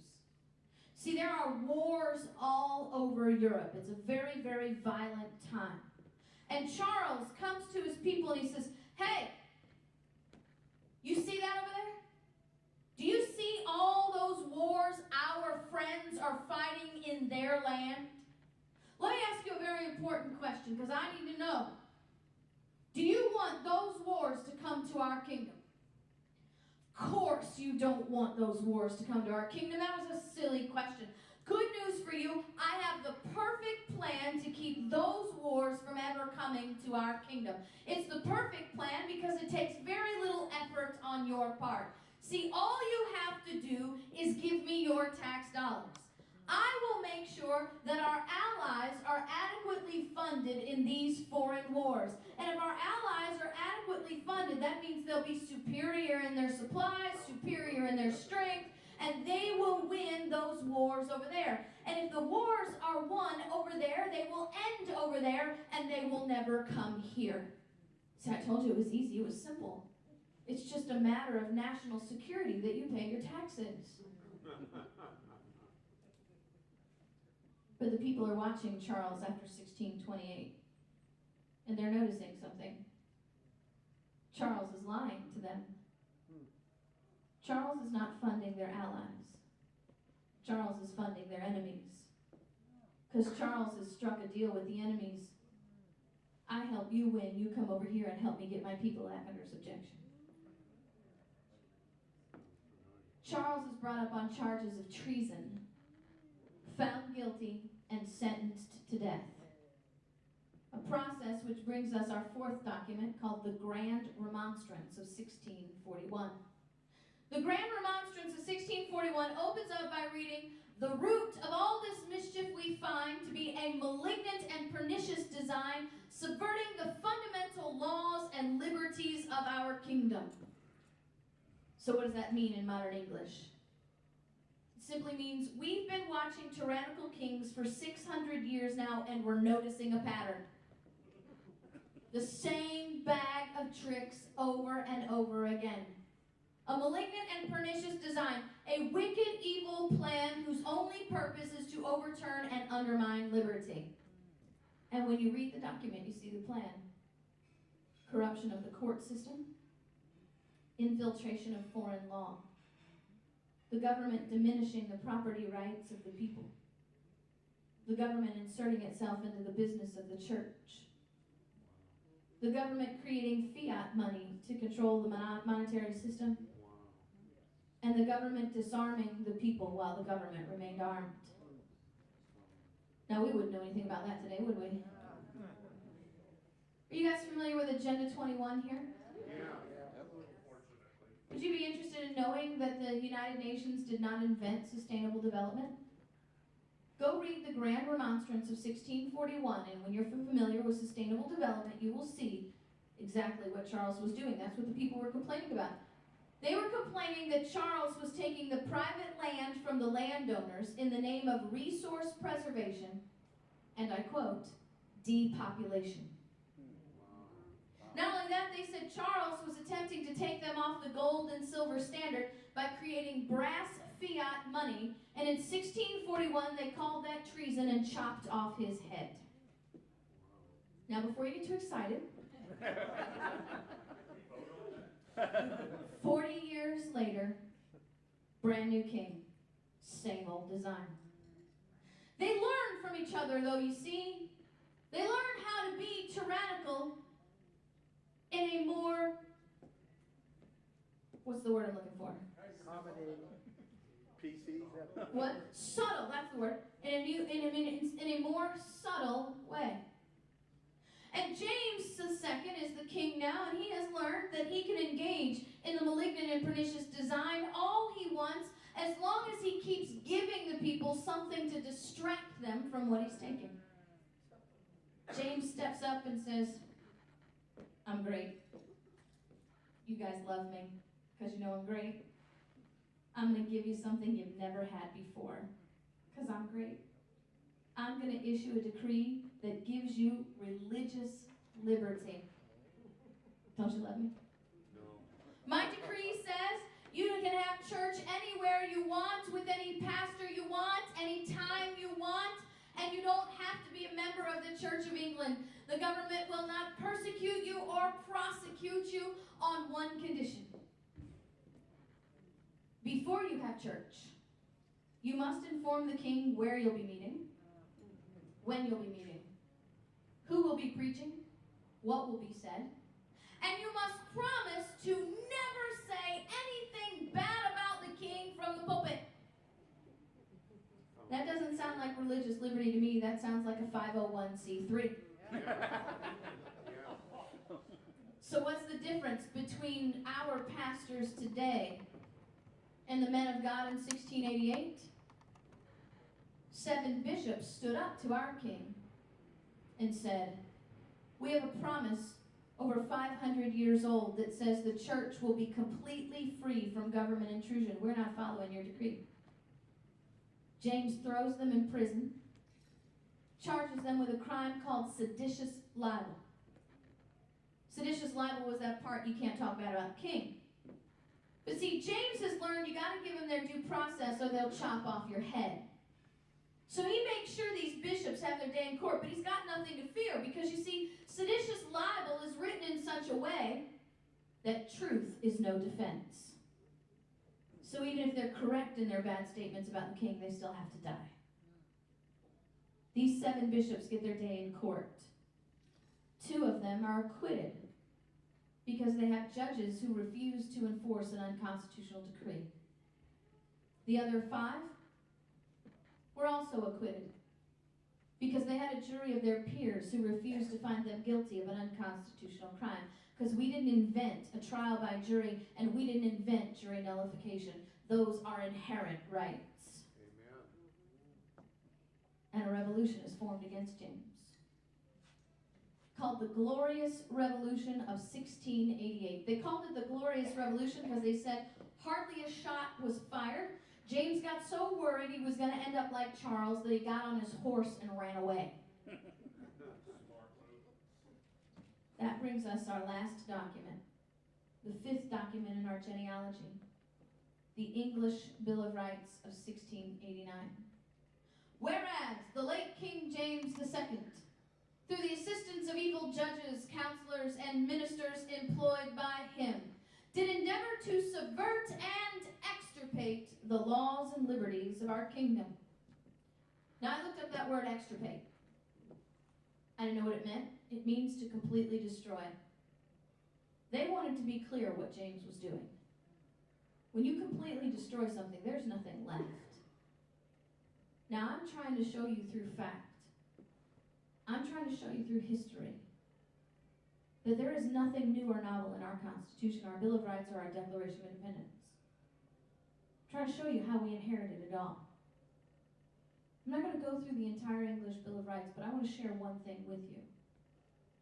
See, there are wars all over Europe. It's a very, very violent time. And Charles comes to his people and he says, hey, you see that over there? Do you see all those wars our friends are fighting in their land? Let me ask you a very important question, because I need to know. Do you want those wars to come to our kingdom? Of course you don't want those wars to come to our kingdom. That was a silly question. Good news for you, I have the perfect plan to keep those wars from ever coming to our kingdom. It's the perfect plan because it takes very little effort on your part. See, all you have to do is give me your tax dollars. I will make sure that our allies are adequately funded in these foreign wars. And if our allies are adequately funded, that means they'll be superior in their supplies, superior in their strength, and they will win those wars over there. And if the wars are won over there, they will end over there, and they will never come here. See, I told you it was easy, it was simple. It's just a matter of national security that you pay your taxes. But the people are watching Charles after 1628, and they're noticing something. Charles is lying to them. Charles is not funding their allies. Charles is funding their enemies. Because Charles has struck a deal with the enemies. I help you win, you come over here and help me get my people back under subjection. Charles is brought up on charges of treason, found guilty, and sentenced to death. A process which brings us our fourth document called the Grand Remonstrance of 1641. The Grand Remonstrance of 1641 opens up by reading, "The root of all this mischief we find to be a malignant and pernicious design, subverting the fundamental laws and liberties of our kingdom." So what does that mean in modern English? It simply means we've been watching tyrannical kings for 600 years now, and we're noticing a pattern. The same bag of tricks over and over again. A malignant and pernicious design, a wicked, evil plan whose only purpose is to overturn and undermine liberty. And when you read the document, you see the plan. Corruption of the court system, infiltration of foreign law, the government diminishing the property rights of the people, the government inserting itself into the business of the church, the government creating fiat money to control the monetary system, and the government disarming the people while the government remained armed. Now, we wouldn't know anything about that today, would we? Are you guys familiar with Agenda 21 here? Would you be interested in knowing that the United Nations did not invent sustainable development? Go read the Grand Remonstrance of 1641, and when you're familiar with sustainable development, you will see exactly what Charles was doing. That's what the people were complaining about. They were complaining that Charles was taking the private land from the landowners in the name of resource preservation, and I quote, depopulation. Not only that, they said Charles was attempting to take them off the gold and silver standard by creating brass fiat money, and in 1641 they called that treason and chopped off his head. Now, before you get too excited, 40 years later, brand new king, same old design. They learned from each other, though, you see. They learned how to be tyrannical what's the word I'm looking for? Accommodating. PC, is that? What? Subtle, that's the word. In a more subtle way. And James II is the king now, and he has learned that he can engage in the malignant and pernicious design all he wants, as long as he keeps giving the people something to distract them from what he's taking. James steps up and says, I'm great. You guys love me because you know I'm great. I'm going to give you something you've never had before because I'm great. I'm going to issue a decree that gives you religious liberty. Don't you love me? No. My decree says you can have church anywhere you want, with any pastor you want, any time you want, and you don't have to be a member of the Church of England. The government will not persecute you or prosecute you on one condition. Before you have church, you must inform the king where you'll be meeting, when you'll be meeting, who will be preaching, what will be said, and you must promise to never say anything bad about the king from the pulpit. That doesn't sound like religious liberty to me. That sounds like a 501c3. So what's the difference between our pastors today and the men of God in 1688? 7 bishops stood up to our king and said, we have a promise over 500 years old that says the church will be completely free from government intrusion. We're not following your decree. James throws them in prison, charges them with a crime called seditious libel. Seditious libel was that part you can't talk bad about the king. But see, James has learned you got to give them their due process or they'll chop off your head. So he makes sure these bishops have their day in court, but he's got nothing to fear because, you see, seditious libel is written in such a way that truth is no defense. So even if they're correct in their bad statements about the king, they still have to die. These 7 bishops get their day in court. 2 of them are acquitted because they have judges who refuse to enforce an unconstitutional decree. The other 5 were also acquitted because they had a jury of their peers who refused to find them guilty of an unconstitutional crime. Because we didn't invent a trial by jury, and we didn't invent jury nullification. Those are inherent rights. Amen. And a revolution is formed against James, called the Glorious Revolution of 1688. They called it the Glorious Revolution because they said hardly a shot was fired. James got so worried he was going to end up like Charles that he got on his horse and ran away. That brings us our last document, the 5th document in our genealogy, the English Bill of Rights of 1689. Whereas the late King James II, through the assistance of evil judges, counselors, and ministers employed by him, did endeavor to subvert and extirpate the laws and liberties of our kingdom. Now I looked up that word extirpate. I didn't know what it meant. It means to completely destroy. They wanted to be clear what James was doing. When you completely destroy something, there's nothing left. Now I'm trying to show you through fact. I'm trying to show you through history that there is nothing new or novel in our Constitution, our Bill of Rights, or our Declaration of Independence. I'm trying to show you how we inherited it all. I'm not going to go through the entire English Bill of Rights, but I want to share one thing with you,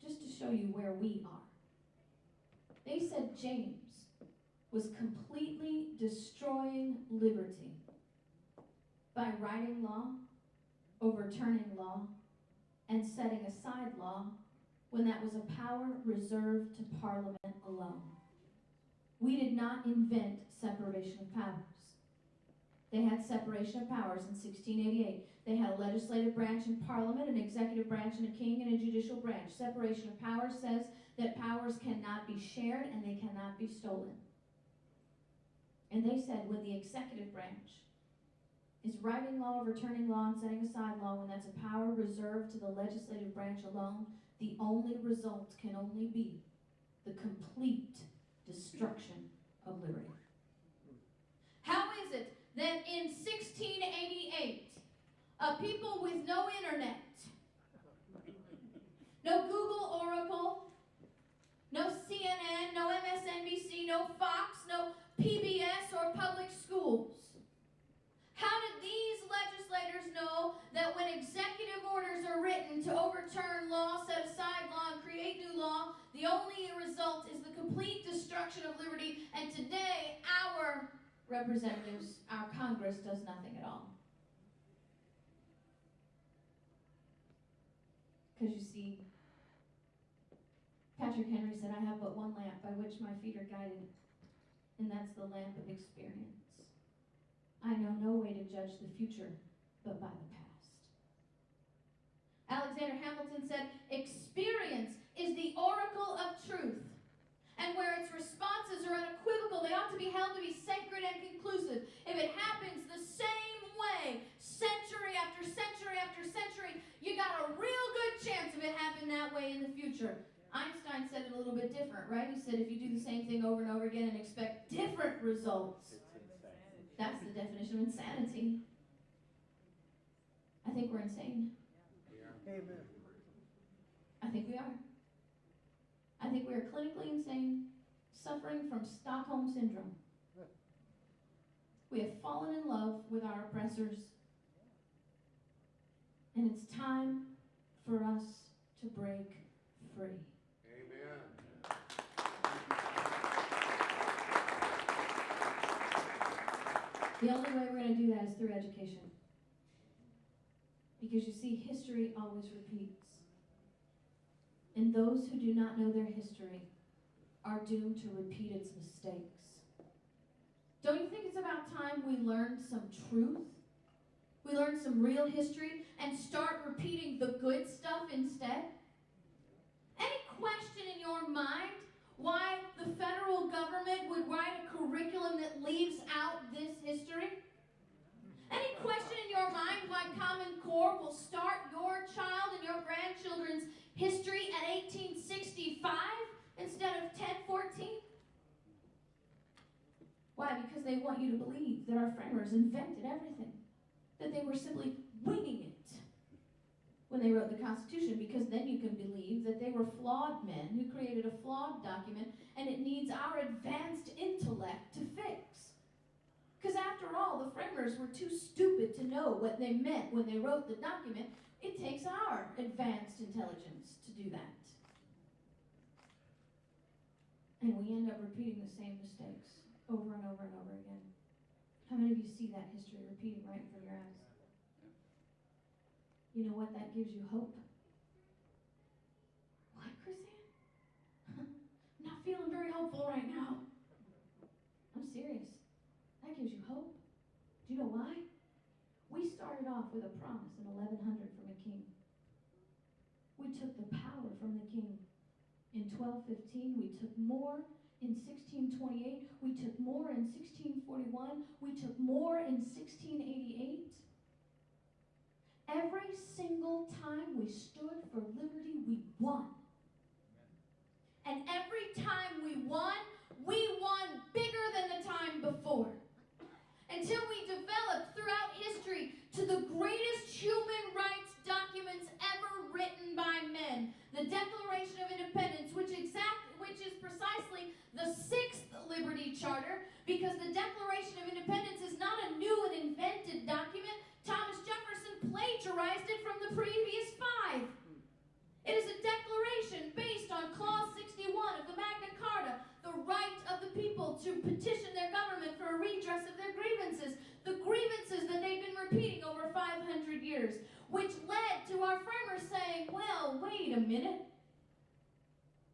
just to show you where we are. They said James was completely destroying liberty by writing law, overturning law, and setting aside law when that was a power reserved to Parliament alone. We did not invent separation of powers. They had separation of powers in 1688. They had a legislative branch in Parliament, an executive branch and a king, and a judicial branch. Separation of powers says that powers cannot be shared and they cannot be stolen. And they said when the executive branch is writing law, overturning law, and setting aside law, when that's a power reserved to the legislative branch alone, the only result can only be the complete destruction of liberty. How is it that in 1688, a people with no internet, no Google Oracle, no CNN, no MSNBC, no Fox, no PBS or public schools, how did these legislators know that when executive orders are written to overturn law, set aside law, and create new law, the only result is the complete destruction of liberty, and today our representatives, our Congress, does nothing at all? Because you see, Patrick Henry said, "I have but one lamp by which my feet are guided, and that's the lamp of experience. I know no way to judge the future but by the past." Alexander Hamilton said, "Experience is the oracle of truth, and where its responses are unequivocal, they ought to be held to be sacred and conclusive. If it happens the same way, century after century after century, you got a real good chance of it happening that way in the future." Einstein said it a little bit different, right? He said if you do the same thing over and over again and expect different results, that's the definition of insanity. I think we're insane. Amen. I think we are. I think we are clinically insane, suffering from Stockholm Syndrome. We have fallen in love with our oppressors, and it's time for us to break free. The only way we're going to do that is through education. Because you see, history always repeats. And those who do not know their history are doomed to repeat its mistakes. Don't you think it's about time we learned some truth? We learned some real history and start repeating the good stuff instead? Any question in your mind why the federal government would write a curriculum that leaves out this history? Any question in your mind why Common Core will start your child and your grandchildren's history at 1865 instead of 1014? Why? Because they want you to believe that our framers invented everything, that they were simply winging it when they wrote the Constitution, because then you can believe that they were flawed men who created a flawed document and it needs our advanced intellect to fix. Because after all, the framers were too stupid to know what they meant when they wrote the document. It takes our advanced intelligence to do that. And we end up repeating the same mistakes over and over and over again. How many of you see that history repeating right in front of your eyes? You know what? That gives you hope. What, KrisAnne? I'm not feeling very hopeful right now. I'm serious. That gives you hope. Do you know why? We started off with a promise in 1100 from a king. We took the power from the king. In 1215, we took more. In 1628, we took more. In 1641, we took more. In 1688. Every single time we stood for liberty, we won. And every time we won bigger than the time before. Until we developed throughout history to the greatest human rights documents ever written by men. The Declaration of Independence, which is precisely the 6th Liberty Charter, because the Declaration of Independence is not a new and invented document. Thomas Jefferson plagiarized it from the previous 5. It is a declaration based on Clause 61 of the Magna Carta, the right of the people to petition their government for a redress of their grievances, the grievances that they've been repeating over 500 years, which led to our framers saying, well, wait a minute,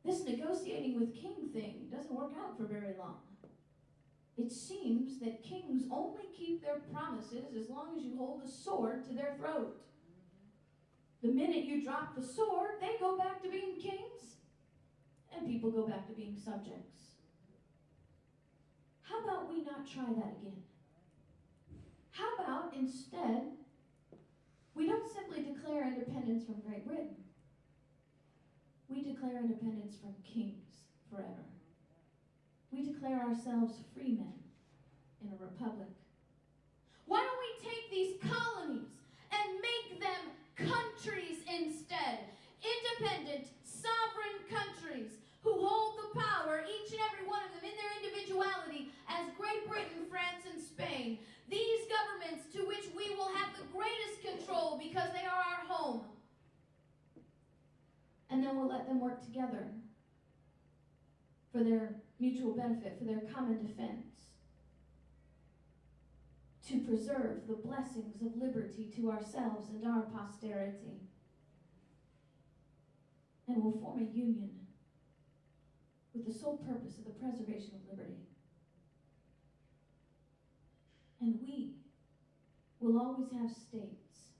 this negotiating with king thing doesn't work out for very long. It seems that kings only keep their promises as long as you hold a sword to their throat. The minute you drop the sword, they go back to being kings, and people go back to being subjects. How about we not try that again? How about instead, we don't simply declare independence from Great Britain. We declare independence from kings forever. We declare ourselves free men, in a republic? Why don't we take these colonies and make them countries instead? Independent, sovereign countries who hold the power, each and every one of them in their individuality, as Great Britain, France, and Spain. These governments to which we will have the greatest control because they are our home. And then we'll let them work together for their mutual benefit, for their common defense, to preserve the blessings of liberty to ourselves and our posterity. And we'll form a union with the sole purpose of the preservation of liberty. And we will always have states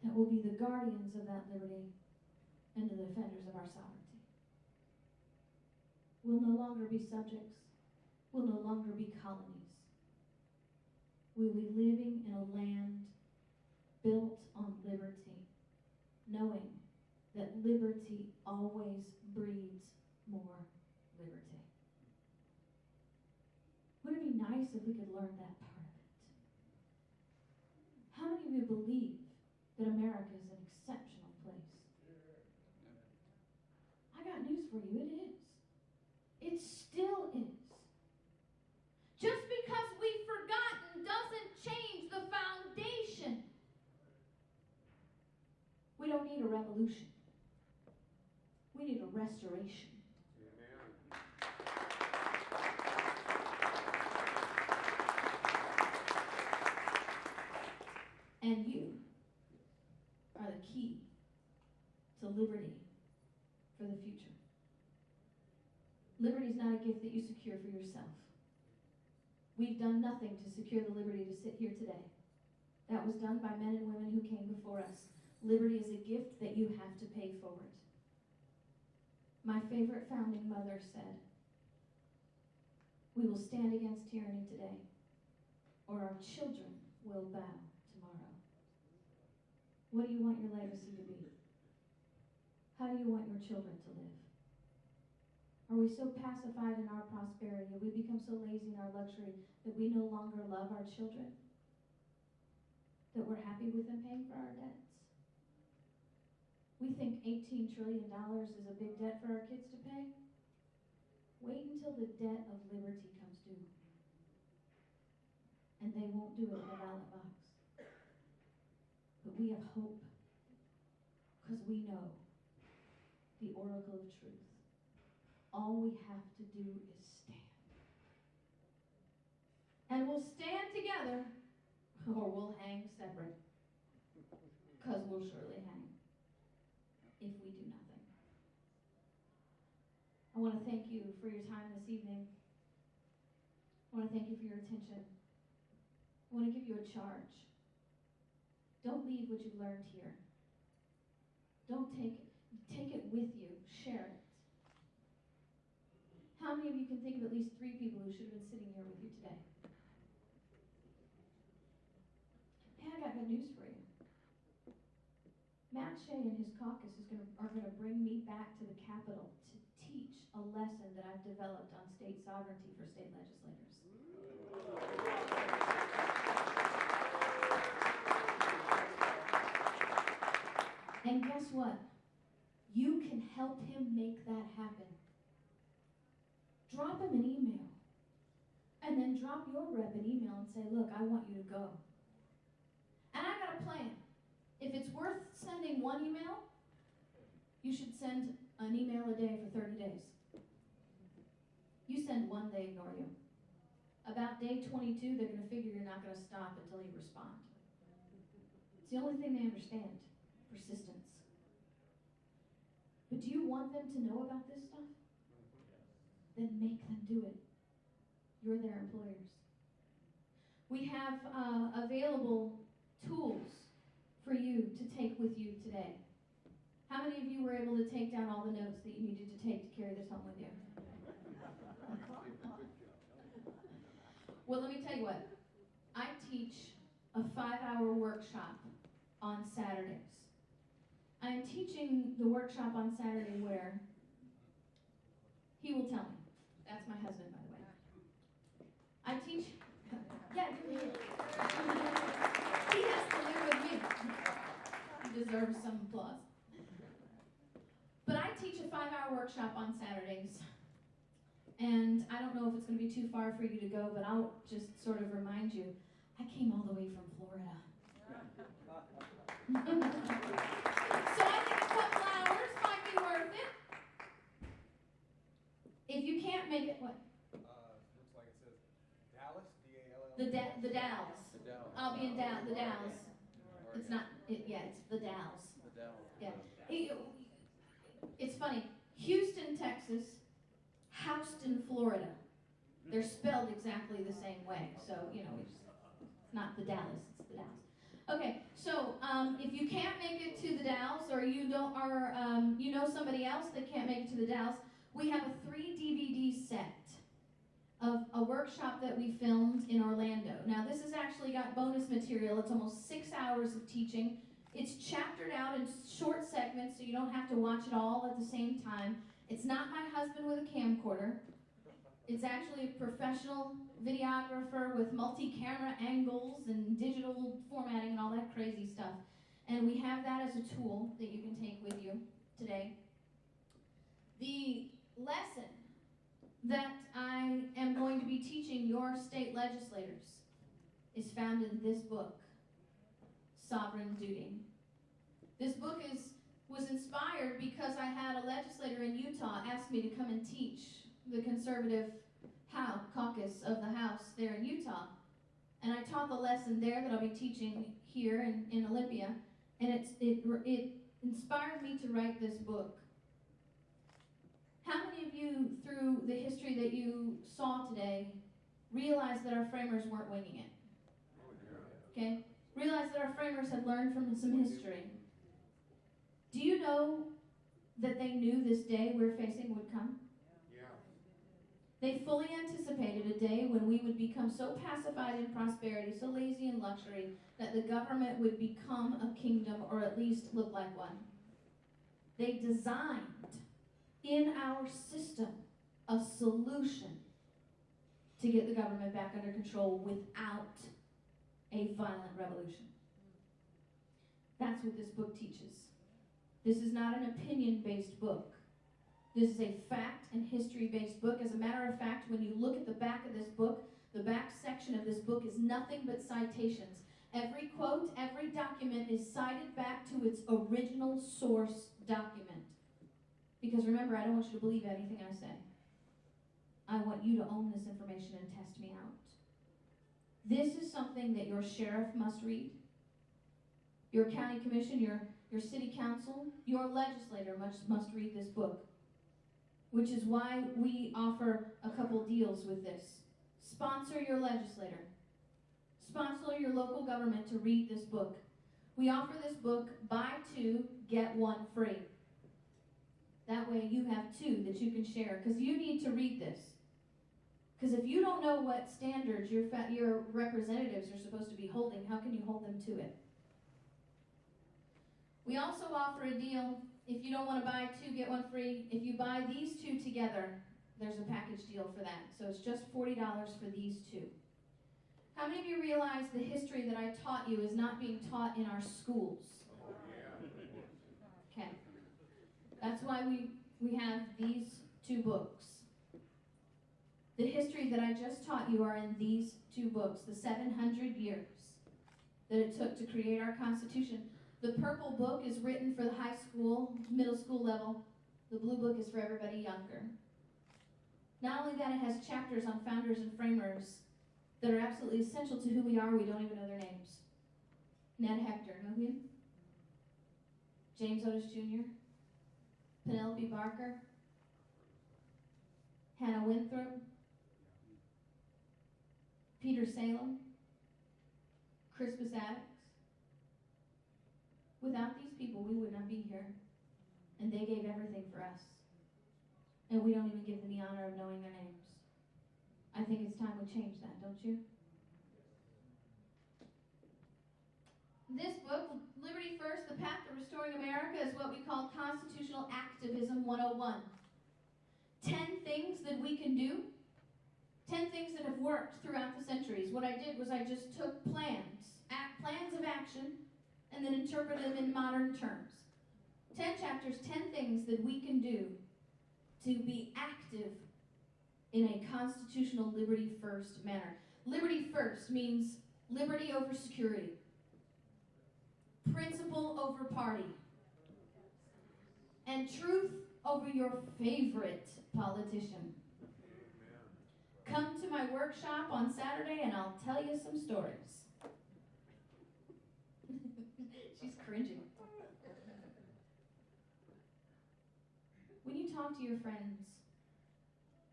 that will be the guardians of that liberty and the defenders of our sovereignty. We'll no longer be subjects. We'll no longer be colonies. We will be living in a land built on liberty, knowing that liberty always breeds more liberty. Wouldn't it be nice if we could learn that part of it? How many of you believe that America is an exceptional place? I got news for you, it is. It still is. Just because we've forgotten doesn't change the foundation. We don't need a revolution. We need a restoration. And you are the key to liberty for the future. Liberty is not a gift that you secure for yourself. We've done nothing to secure the liberty to sit here today. That was done by men and women who came before us. Liberty is a gift that you have to pay forward. My favorite founding mother said, "We will stand against tyranny today, or our children will bow tomorrow." What do you want your legacy to be? How do you want your children to live? Are we so pacified in our prosperity? Have we become so lazy in our luxury that we no longer love our children? That we're happy with them paying for our debts? We think $18 trillion is a big debt for our kids to pay? Wait until the debt of liberty comes due. And they won't do it in a ballot box. But we have hope because we know the oracle of truth. All we have to do is stand. And we'll stand together or we'll hang separate. Because we'll surely hang if we do nothing. I want to thank you for your time this evening. I want to thank you for your attention. I want to give you a charge. Don't leave what you've learned here. Don't take it with you. Share it. How many of you can think of at least 3 people who should have been sitting here with you today? Hey, I got good news for you. Matt Shea and his caucus are going to bring me back to the Capitol to teach a lesson that I've developed on state sovereignty for state legislators. And guess what? You can help him make that happen. Drop him an email. And then drop your rep an email and say, "Look, I want you to go." And I got a plan. If it's worth sending 1 email, you should send an email a day for 30 days. You send 1, they ignore you. About day 22, they're going to figure you're not going to stop until you respond. It's the only thing they understand, persistence. But do you want them to know about this stuff? Then make them do it. You're their employers. We have available tools for you to take with you today. How many of you were able to take down all the notes that you needed to take to carry this home with you? Well, let me tell you what. I teach a 5-hour workshop on Saturdays. I am teaching the workshop on Saturday where he will tell me. That's my husband, by the way. I teach, yeah, he has to live with me. He deserves some applause. But I teach a 5-hour workshop on Saturdays. And I don't know if it's going to be too far for you to go, but I'll just sort of remind you, I came all the way from Florida. So I think a couple hours might be worth it. If you can't make it, what? Looks like it says Dallas, D-A-L-L. The Dalles. The Dallas. I'll be in the Dalles. It's not, yeah, it's the Dalles. The Dallas. Yeah. It's funny. Houston, Texas, Houston, Florida. They're spelled exactly the same way. So, you know, it's not the Dallas, it's the Dalles. Okay, so if you can't make it to the Dalles, or you don't, or you know somebody else that can't make it to the Dalles, we have a 3 DVD set of a workshop that we filmed in Orlando. Now, this has actually got bonus material. It's almost 6 hours of teaching. It's chaptered out in short segments, so you don't have to watch it all at the same time. It's not my husband with a camcorder. It's actually a professional videographer with multi-camera angles and digital formatting and all that crazy stuff. And we have that as a tool that you can take with you today. The lesson that I am going to be teaching your state legislators is found in this book, Sovereign Duty. This book was inspired because I had a legislator in Utah ask me to come and teach the conservative caucus of the House there in Utah. And I taught the lesson there that I'll be teaching here in Olympia. And it inspired me to write this book. How many of you, through the history that you saw today, realized that our framers weren't winging it? Okay? Realized that our framers had learned from some history. Do you know that they knew this day we're facing would come? They fully anticipated a day when we would become so pacified in prosperity, so lazy in luxury, that the government would become a kingdom, or at least look like one. They designed in our system a solution to get the government back under control without a violent revolution. That's what this book teaches. This is not an opinion-based book. This is a fact and history-based book. As a matter of fact, when you look at the back of this book, the back section of this book is nothing but citations. Every quote, every document is cited back to its original source document. Because remember, I don't want you to believe anything I say. I want you to own this information and test me out. This is something that your sheriff must read, your county commission, your city council, your legislator must read this book. Which is why we offer a couple deals with this. Sponsor your legislator. Sponsor your local government to read this book. We offer this book, buy 2, get 1 free. That way you have 2 that you can share, because you need to read this. Because if you don't know what standards your representatives are supposed to be holding, how can you hold them to it? We also offer a deal. If you don't want to buy 2, get 1 free. If you buy these 2 together, there's a package deal for that. So it's just $40 for these 2. How many of you realize the history that I taught you is not being taught in our schools? Okay. That's why we have these 2 books. The history that I just taught you are in these 2 books, the 700 years that it took to create our Constitution. The purple book is written for the high school, middle school level. The blue book is for everybody younger. Not only that, it has chapters on founders and framers that are absolutely essential to who we are. We don't even know their names. Ned Hector, know him? James Otis Jr., Penelope Barker, Hannah Winthrop, Peter Salem, Crispus Attucks. Without these people, we would not be here. And they gave everything for us. And we don't even give them the honor of knowing their names. I think it's time we change that, don't you? This book, Liberty First, The Path to Restoring America, is what we call Constitutional Activism 101. 10 things that we can do 10 things that have worked throughout the centuries. What I did was I just took plans of action, and then interpreted them in modern terms. 10 chapters, 10 things that we can do to be active in a constitutional liberty first manner. Liberty first means liberty over security, principle over party, and truth over your favorite politician. Come to my workshop on Saturday and I'll tell you some stories. She's cringing. When you talk to your friends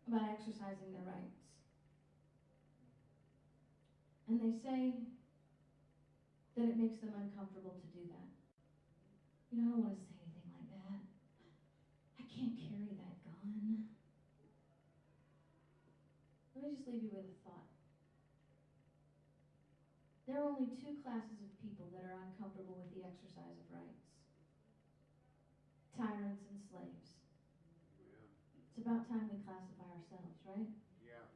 about exercising their rights, and they say that it makes them uncomfortable to do that. You know, I don't want to say anything like that. I can't carry that gun. Let me just leave you with a thought. There are only two classes of people that are uncomfortable with the exercise of rights: tyrants and slaves. It's about time we classify ourselves, right? Yeah.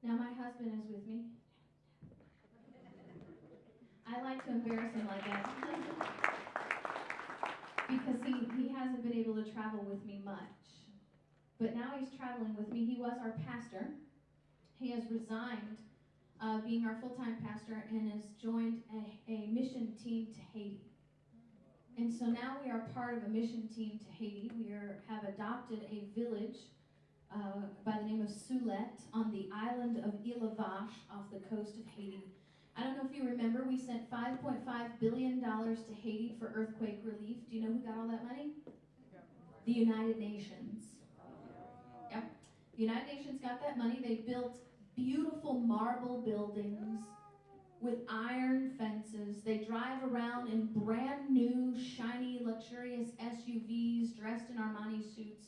Now my husband is with me. I like to embarrass him like that because he hasn't been able to travel with me much. But now he's traveling with me. He was our pastor. He has resigned being our full-time pastor and has joined a mission team to Haiti. And so now we are part of a mission team to Haiti. We have adopted a village by the name of Soulette on the island of Ile Vache off the coast of Haiti. I don't know if you remember, we sent $5.5 billion to Haiti for earthquake relief. Do you know who got all that money? The United Nations. Yep. The United Nations got that money. They built beautiful marble buildings with iron fences. They drive around in brand new, shiny, luxurious SUVs dressed in Armani suits,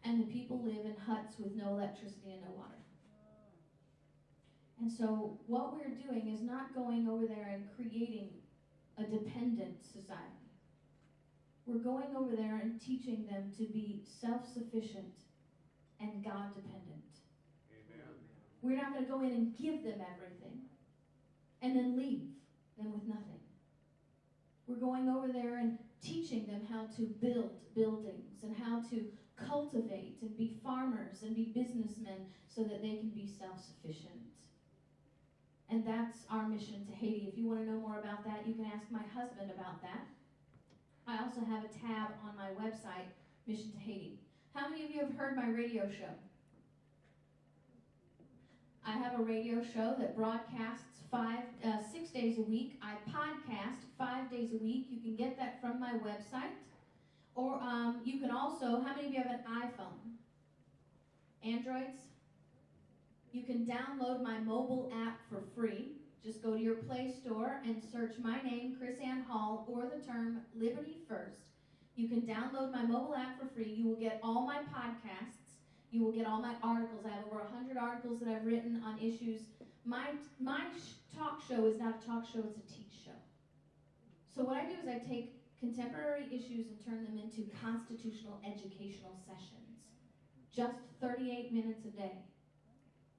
and the people live in huts with no electricity and no water. And so what we're doing is not going over there and creating a dependent society. We're going over there and teaching them to be self-sufficient and God-dependent. Amen. We're not going to go in and give them everything and then leave them with nothing. We're going over there and teaching them how to build buildings and how to cultivate and be farmers and be businessmen so that they can be self-sufficient. And that's our mission to Haiti. If you want to know more about that, you can ask my husband about that. I also have a tab on my website, Mission to Haiti. How many of you have heard my radio show? I have a radio show that broadcasts 6 days a week. I podcast 5 days a week. You can get that from my website. Or you can also, how many of you have an iPhone? Androids? You can download my mobile app for free. Just go to your Play Store and search my name, KrisAnne Hall, or the term Liberty First. You can download my mobile app for free. You will get all my podcasts. You will get all my articles. I have over 100 articles that I've written on issues. My talk show is not a talk show, it's a teach show. So what I do is I take contemporary issues and turn them into constitutional educational sessions. Just 38 minutes a day.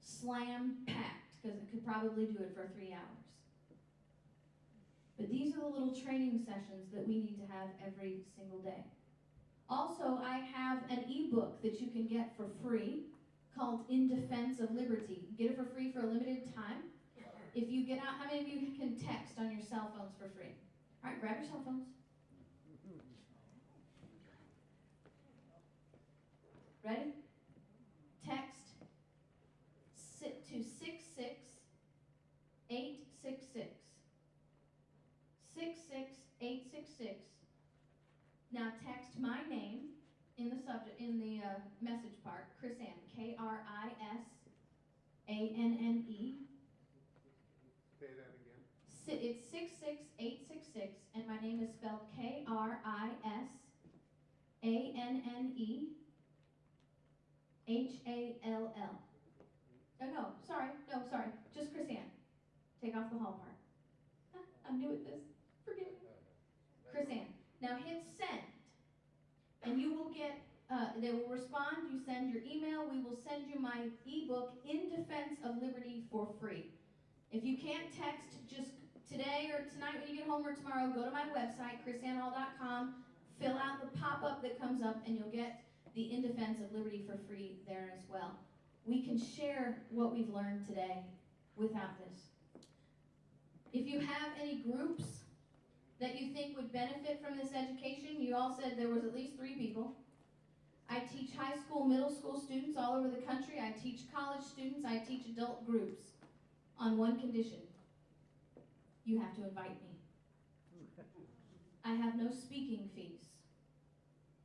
Slam-packed, because it could probably do it for 3 hours. But these are the little training sessions that we need to have every single day. Also, I have an ebook that you can get for free called In Defense of Liberty. Get it for free for a limited time. If you get out, how many of you can text on your cell phones for free? All right, grab your cell phones. Ready? Text to 66866. 66866. Now text my name in the subject, in the message part, KrisAnne, KrisAnne. Say that again. It's 66866, and my name is spelled KrisAnne Hall. No, sorry, just KrisAnne. Take off the Hall part. I'm new at this. Forgive me. KrisAnne. Now hit send, and you will get they will respond. You send your email. We will send you my ebook, In Defense of Liberty, for free. If you can't text, just today or tonight when you get home or tomorrow, go to my website, KrisAnneHall.com, fill out the pop-up that comes up, and you'll get the In Defense of Liberty for free there as well. We can share what we've learned today without this. If you have any groups that you think would benefit from this education, you all said there was at least 3 people. I teach high school, middle school students all over the country. I teach college students. I teach adult groups on one condition. You have to invite me. I have no speaking fees.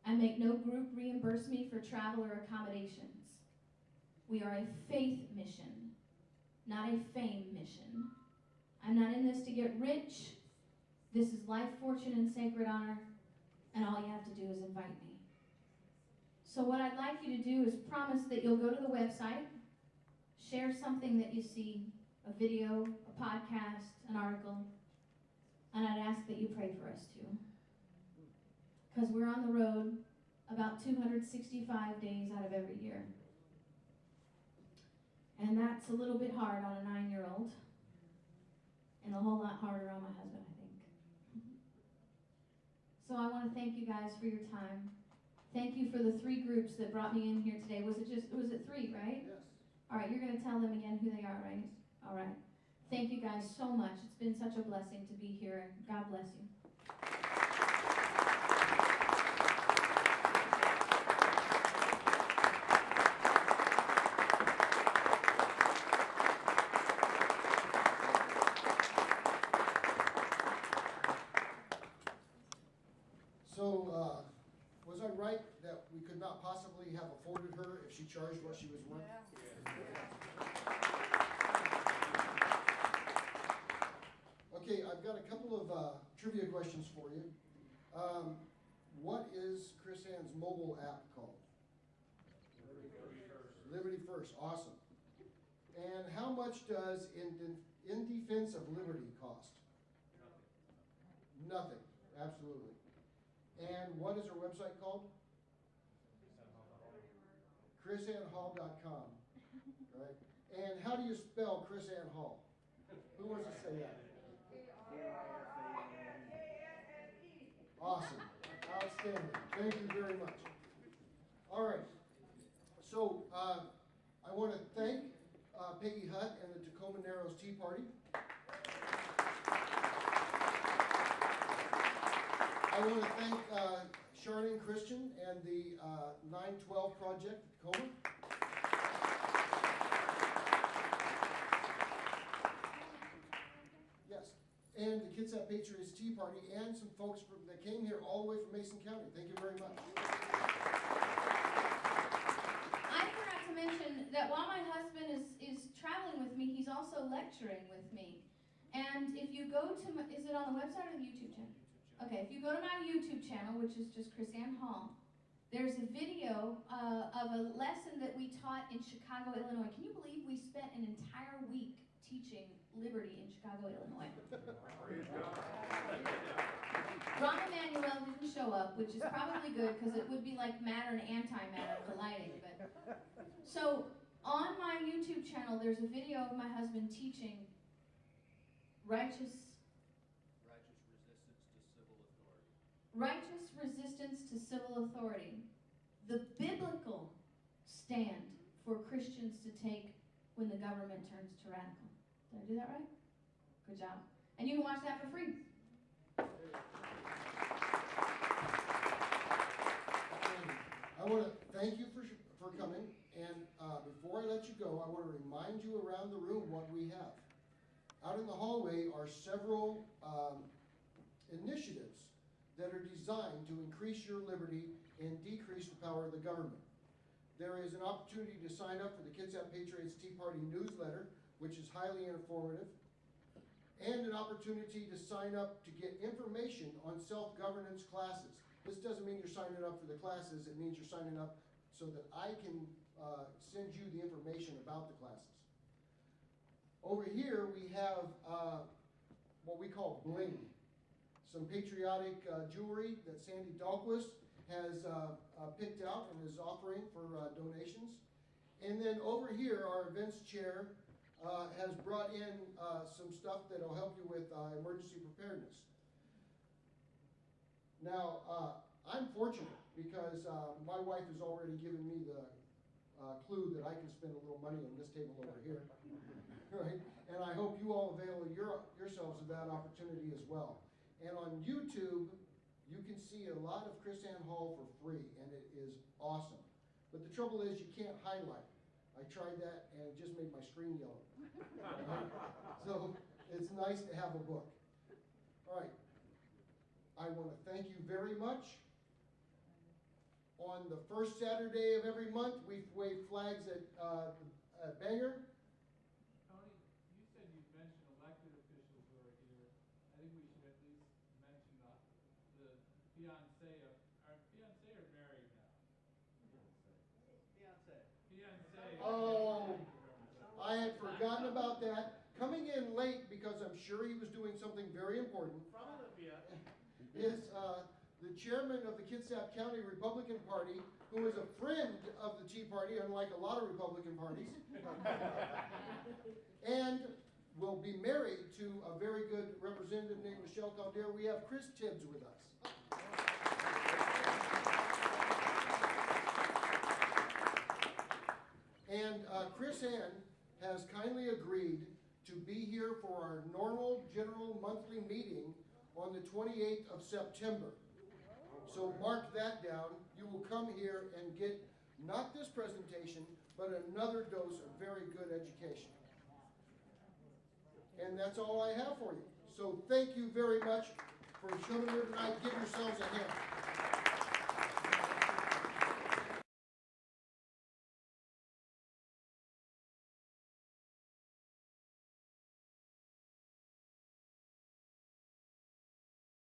I make no group reimburse me for travel or accommodations. We are a faith mission, not a fame mission. I'm not in this to get rich. This is life, fortune, and sacred honor, and all you have to do is invite me. So what I'd like you to do is promise that you'll go to the website, share something that you see, a video, a podcast, an article, and I'd ask that you pray for us too. Because we're on the road about 265 days out of every year. And that's a little bit hard on a 9-year-old, and a whole lot harder on my husband, I think. So I want to thank you guys for your time. Thank you for the 3 groups that brought me in here today. Was it 3, right? Yes. All right, you're going to tell them again who they are, right? All right. Thank you guys so much. It's been such a blessing to be here, and God bless you. So, was I right that we could not possibly have afforded her if she charged what she was worth? Okay, I've got a couple of trivia questions for you. What is KrisAnne's mobile app called? Liberty First. Awesome. And how much does In Defense of Liberty cost? Nothing. Absolutely. And what is her website called? KrisAnneHall.com. Right? And how do you spell KrisAnne Hall? Who wants to say that? Awesome. Outstanding. Thank you very much. All right. So I want to thank Peggy Hutt and the Tacoma Narrows Tea Party. I want to thank Charlene Christian and the 912 Project Tacoma. Yes, and the Kitsap Patriots Tea Party, and some folks that came here all the way from Mason County. Thank you very much. I forgot to mention that while my husband is traveling with me, he's also lecturing with me. And if you go to, is it on the website or the YouTube channel? Okay, if you go to my YouTube channel, which is just KrisAnne Hall, there's a video of a lesson that we taught in Chicago, Illinois. Can you believe we spent an entire week teaching liberty in Chicago, Illinois? Ron Emanuel didn't show up, which is probably good because it would be like matter and antimatter colliding. But so on my YouTube channel, there's a video of my husband teaching righteous resistance to civil authority, the biblical stand for Christians to take when the government turns tyrannical. Did I do that right? Good job. And you can watch that for free. I want to thank you for coming, and before I let you go, I want to remind you around the room what we have. Out in the hallway are several initiatives that are designed to increase your liberty and decrease the power of the government. There is an opportunity to sign up for the Kitsap Patriots Tea Party newsletter, which is highly informative, and an opportunity to sign up to get information on self-governance classes. This doesn't mean you're signing up for the classes, it means you're signing up so that I can send you the information about the classes. Over here we have what we call bling. Some patriotic jewelry that Sandy Dahlquist has picked out and is offering for donations. And then over here, our events chair has brought in some stuff that will help you with emergency preparedness. Now, I'm fortunate because my wife has already given me the clue that I can spend a little money on this table over here, right? And I hope you all avail yourselves of that opportunity as well. And on YouTube, you can see a lot of KrisAnne Hall for free, and it is awesome. But the trouble is you can't highlight. I tried that, and it just made my screen yellow. So it's nice to have a book. All right. I want to thank you very much. On the first Saturday of every month, we wave flags at Bangor. Tony, you said you mentioned elected officials who are here. I think we should at least mention the fiancé. Are fiancé or married now? Fiance. Fiancé. Oh, I had forgotten about that. Coming in late because I'm sure he was doing something very important. From Olympia. Is the chairman of the Kitsap County Republican Party, who is a friend of the Tea Party, unlike a lot of Republican parties, and will be married to a very good representative named Michelle Calder. We have Chris Tibbs with us. And KrisAnne has kindly agreed to be here for our normal general monthly meeting on the 28th of September. So mark that down. You will come here and get not this presentation, but another dose of very good education. And that's all I have for you. So thank you very much for coming here tonight. Give yourselves a hand.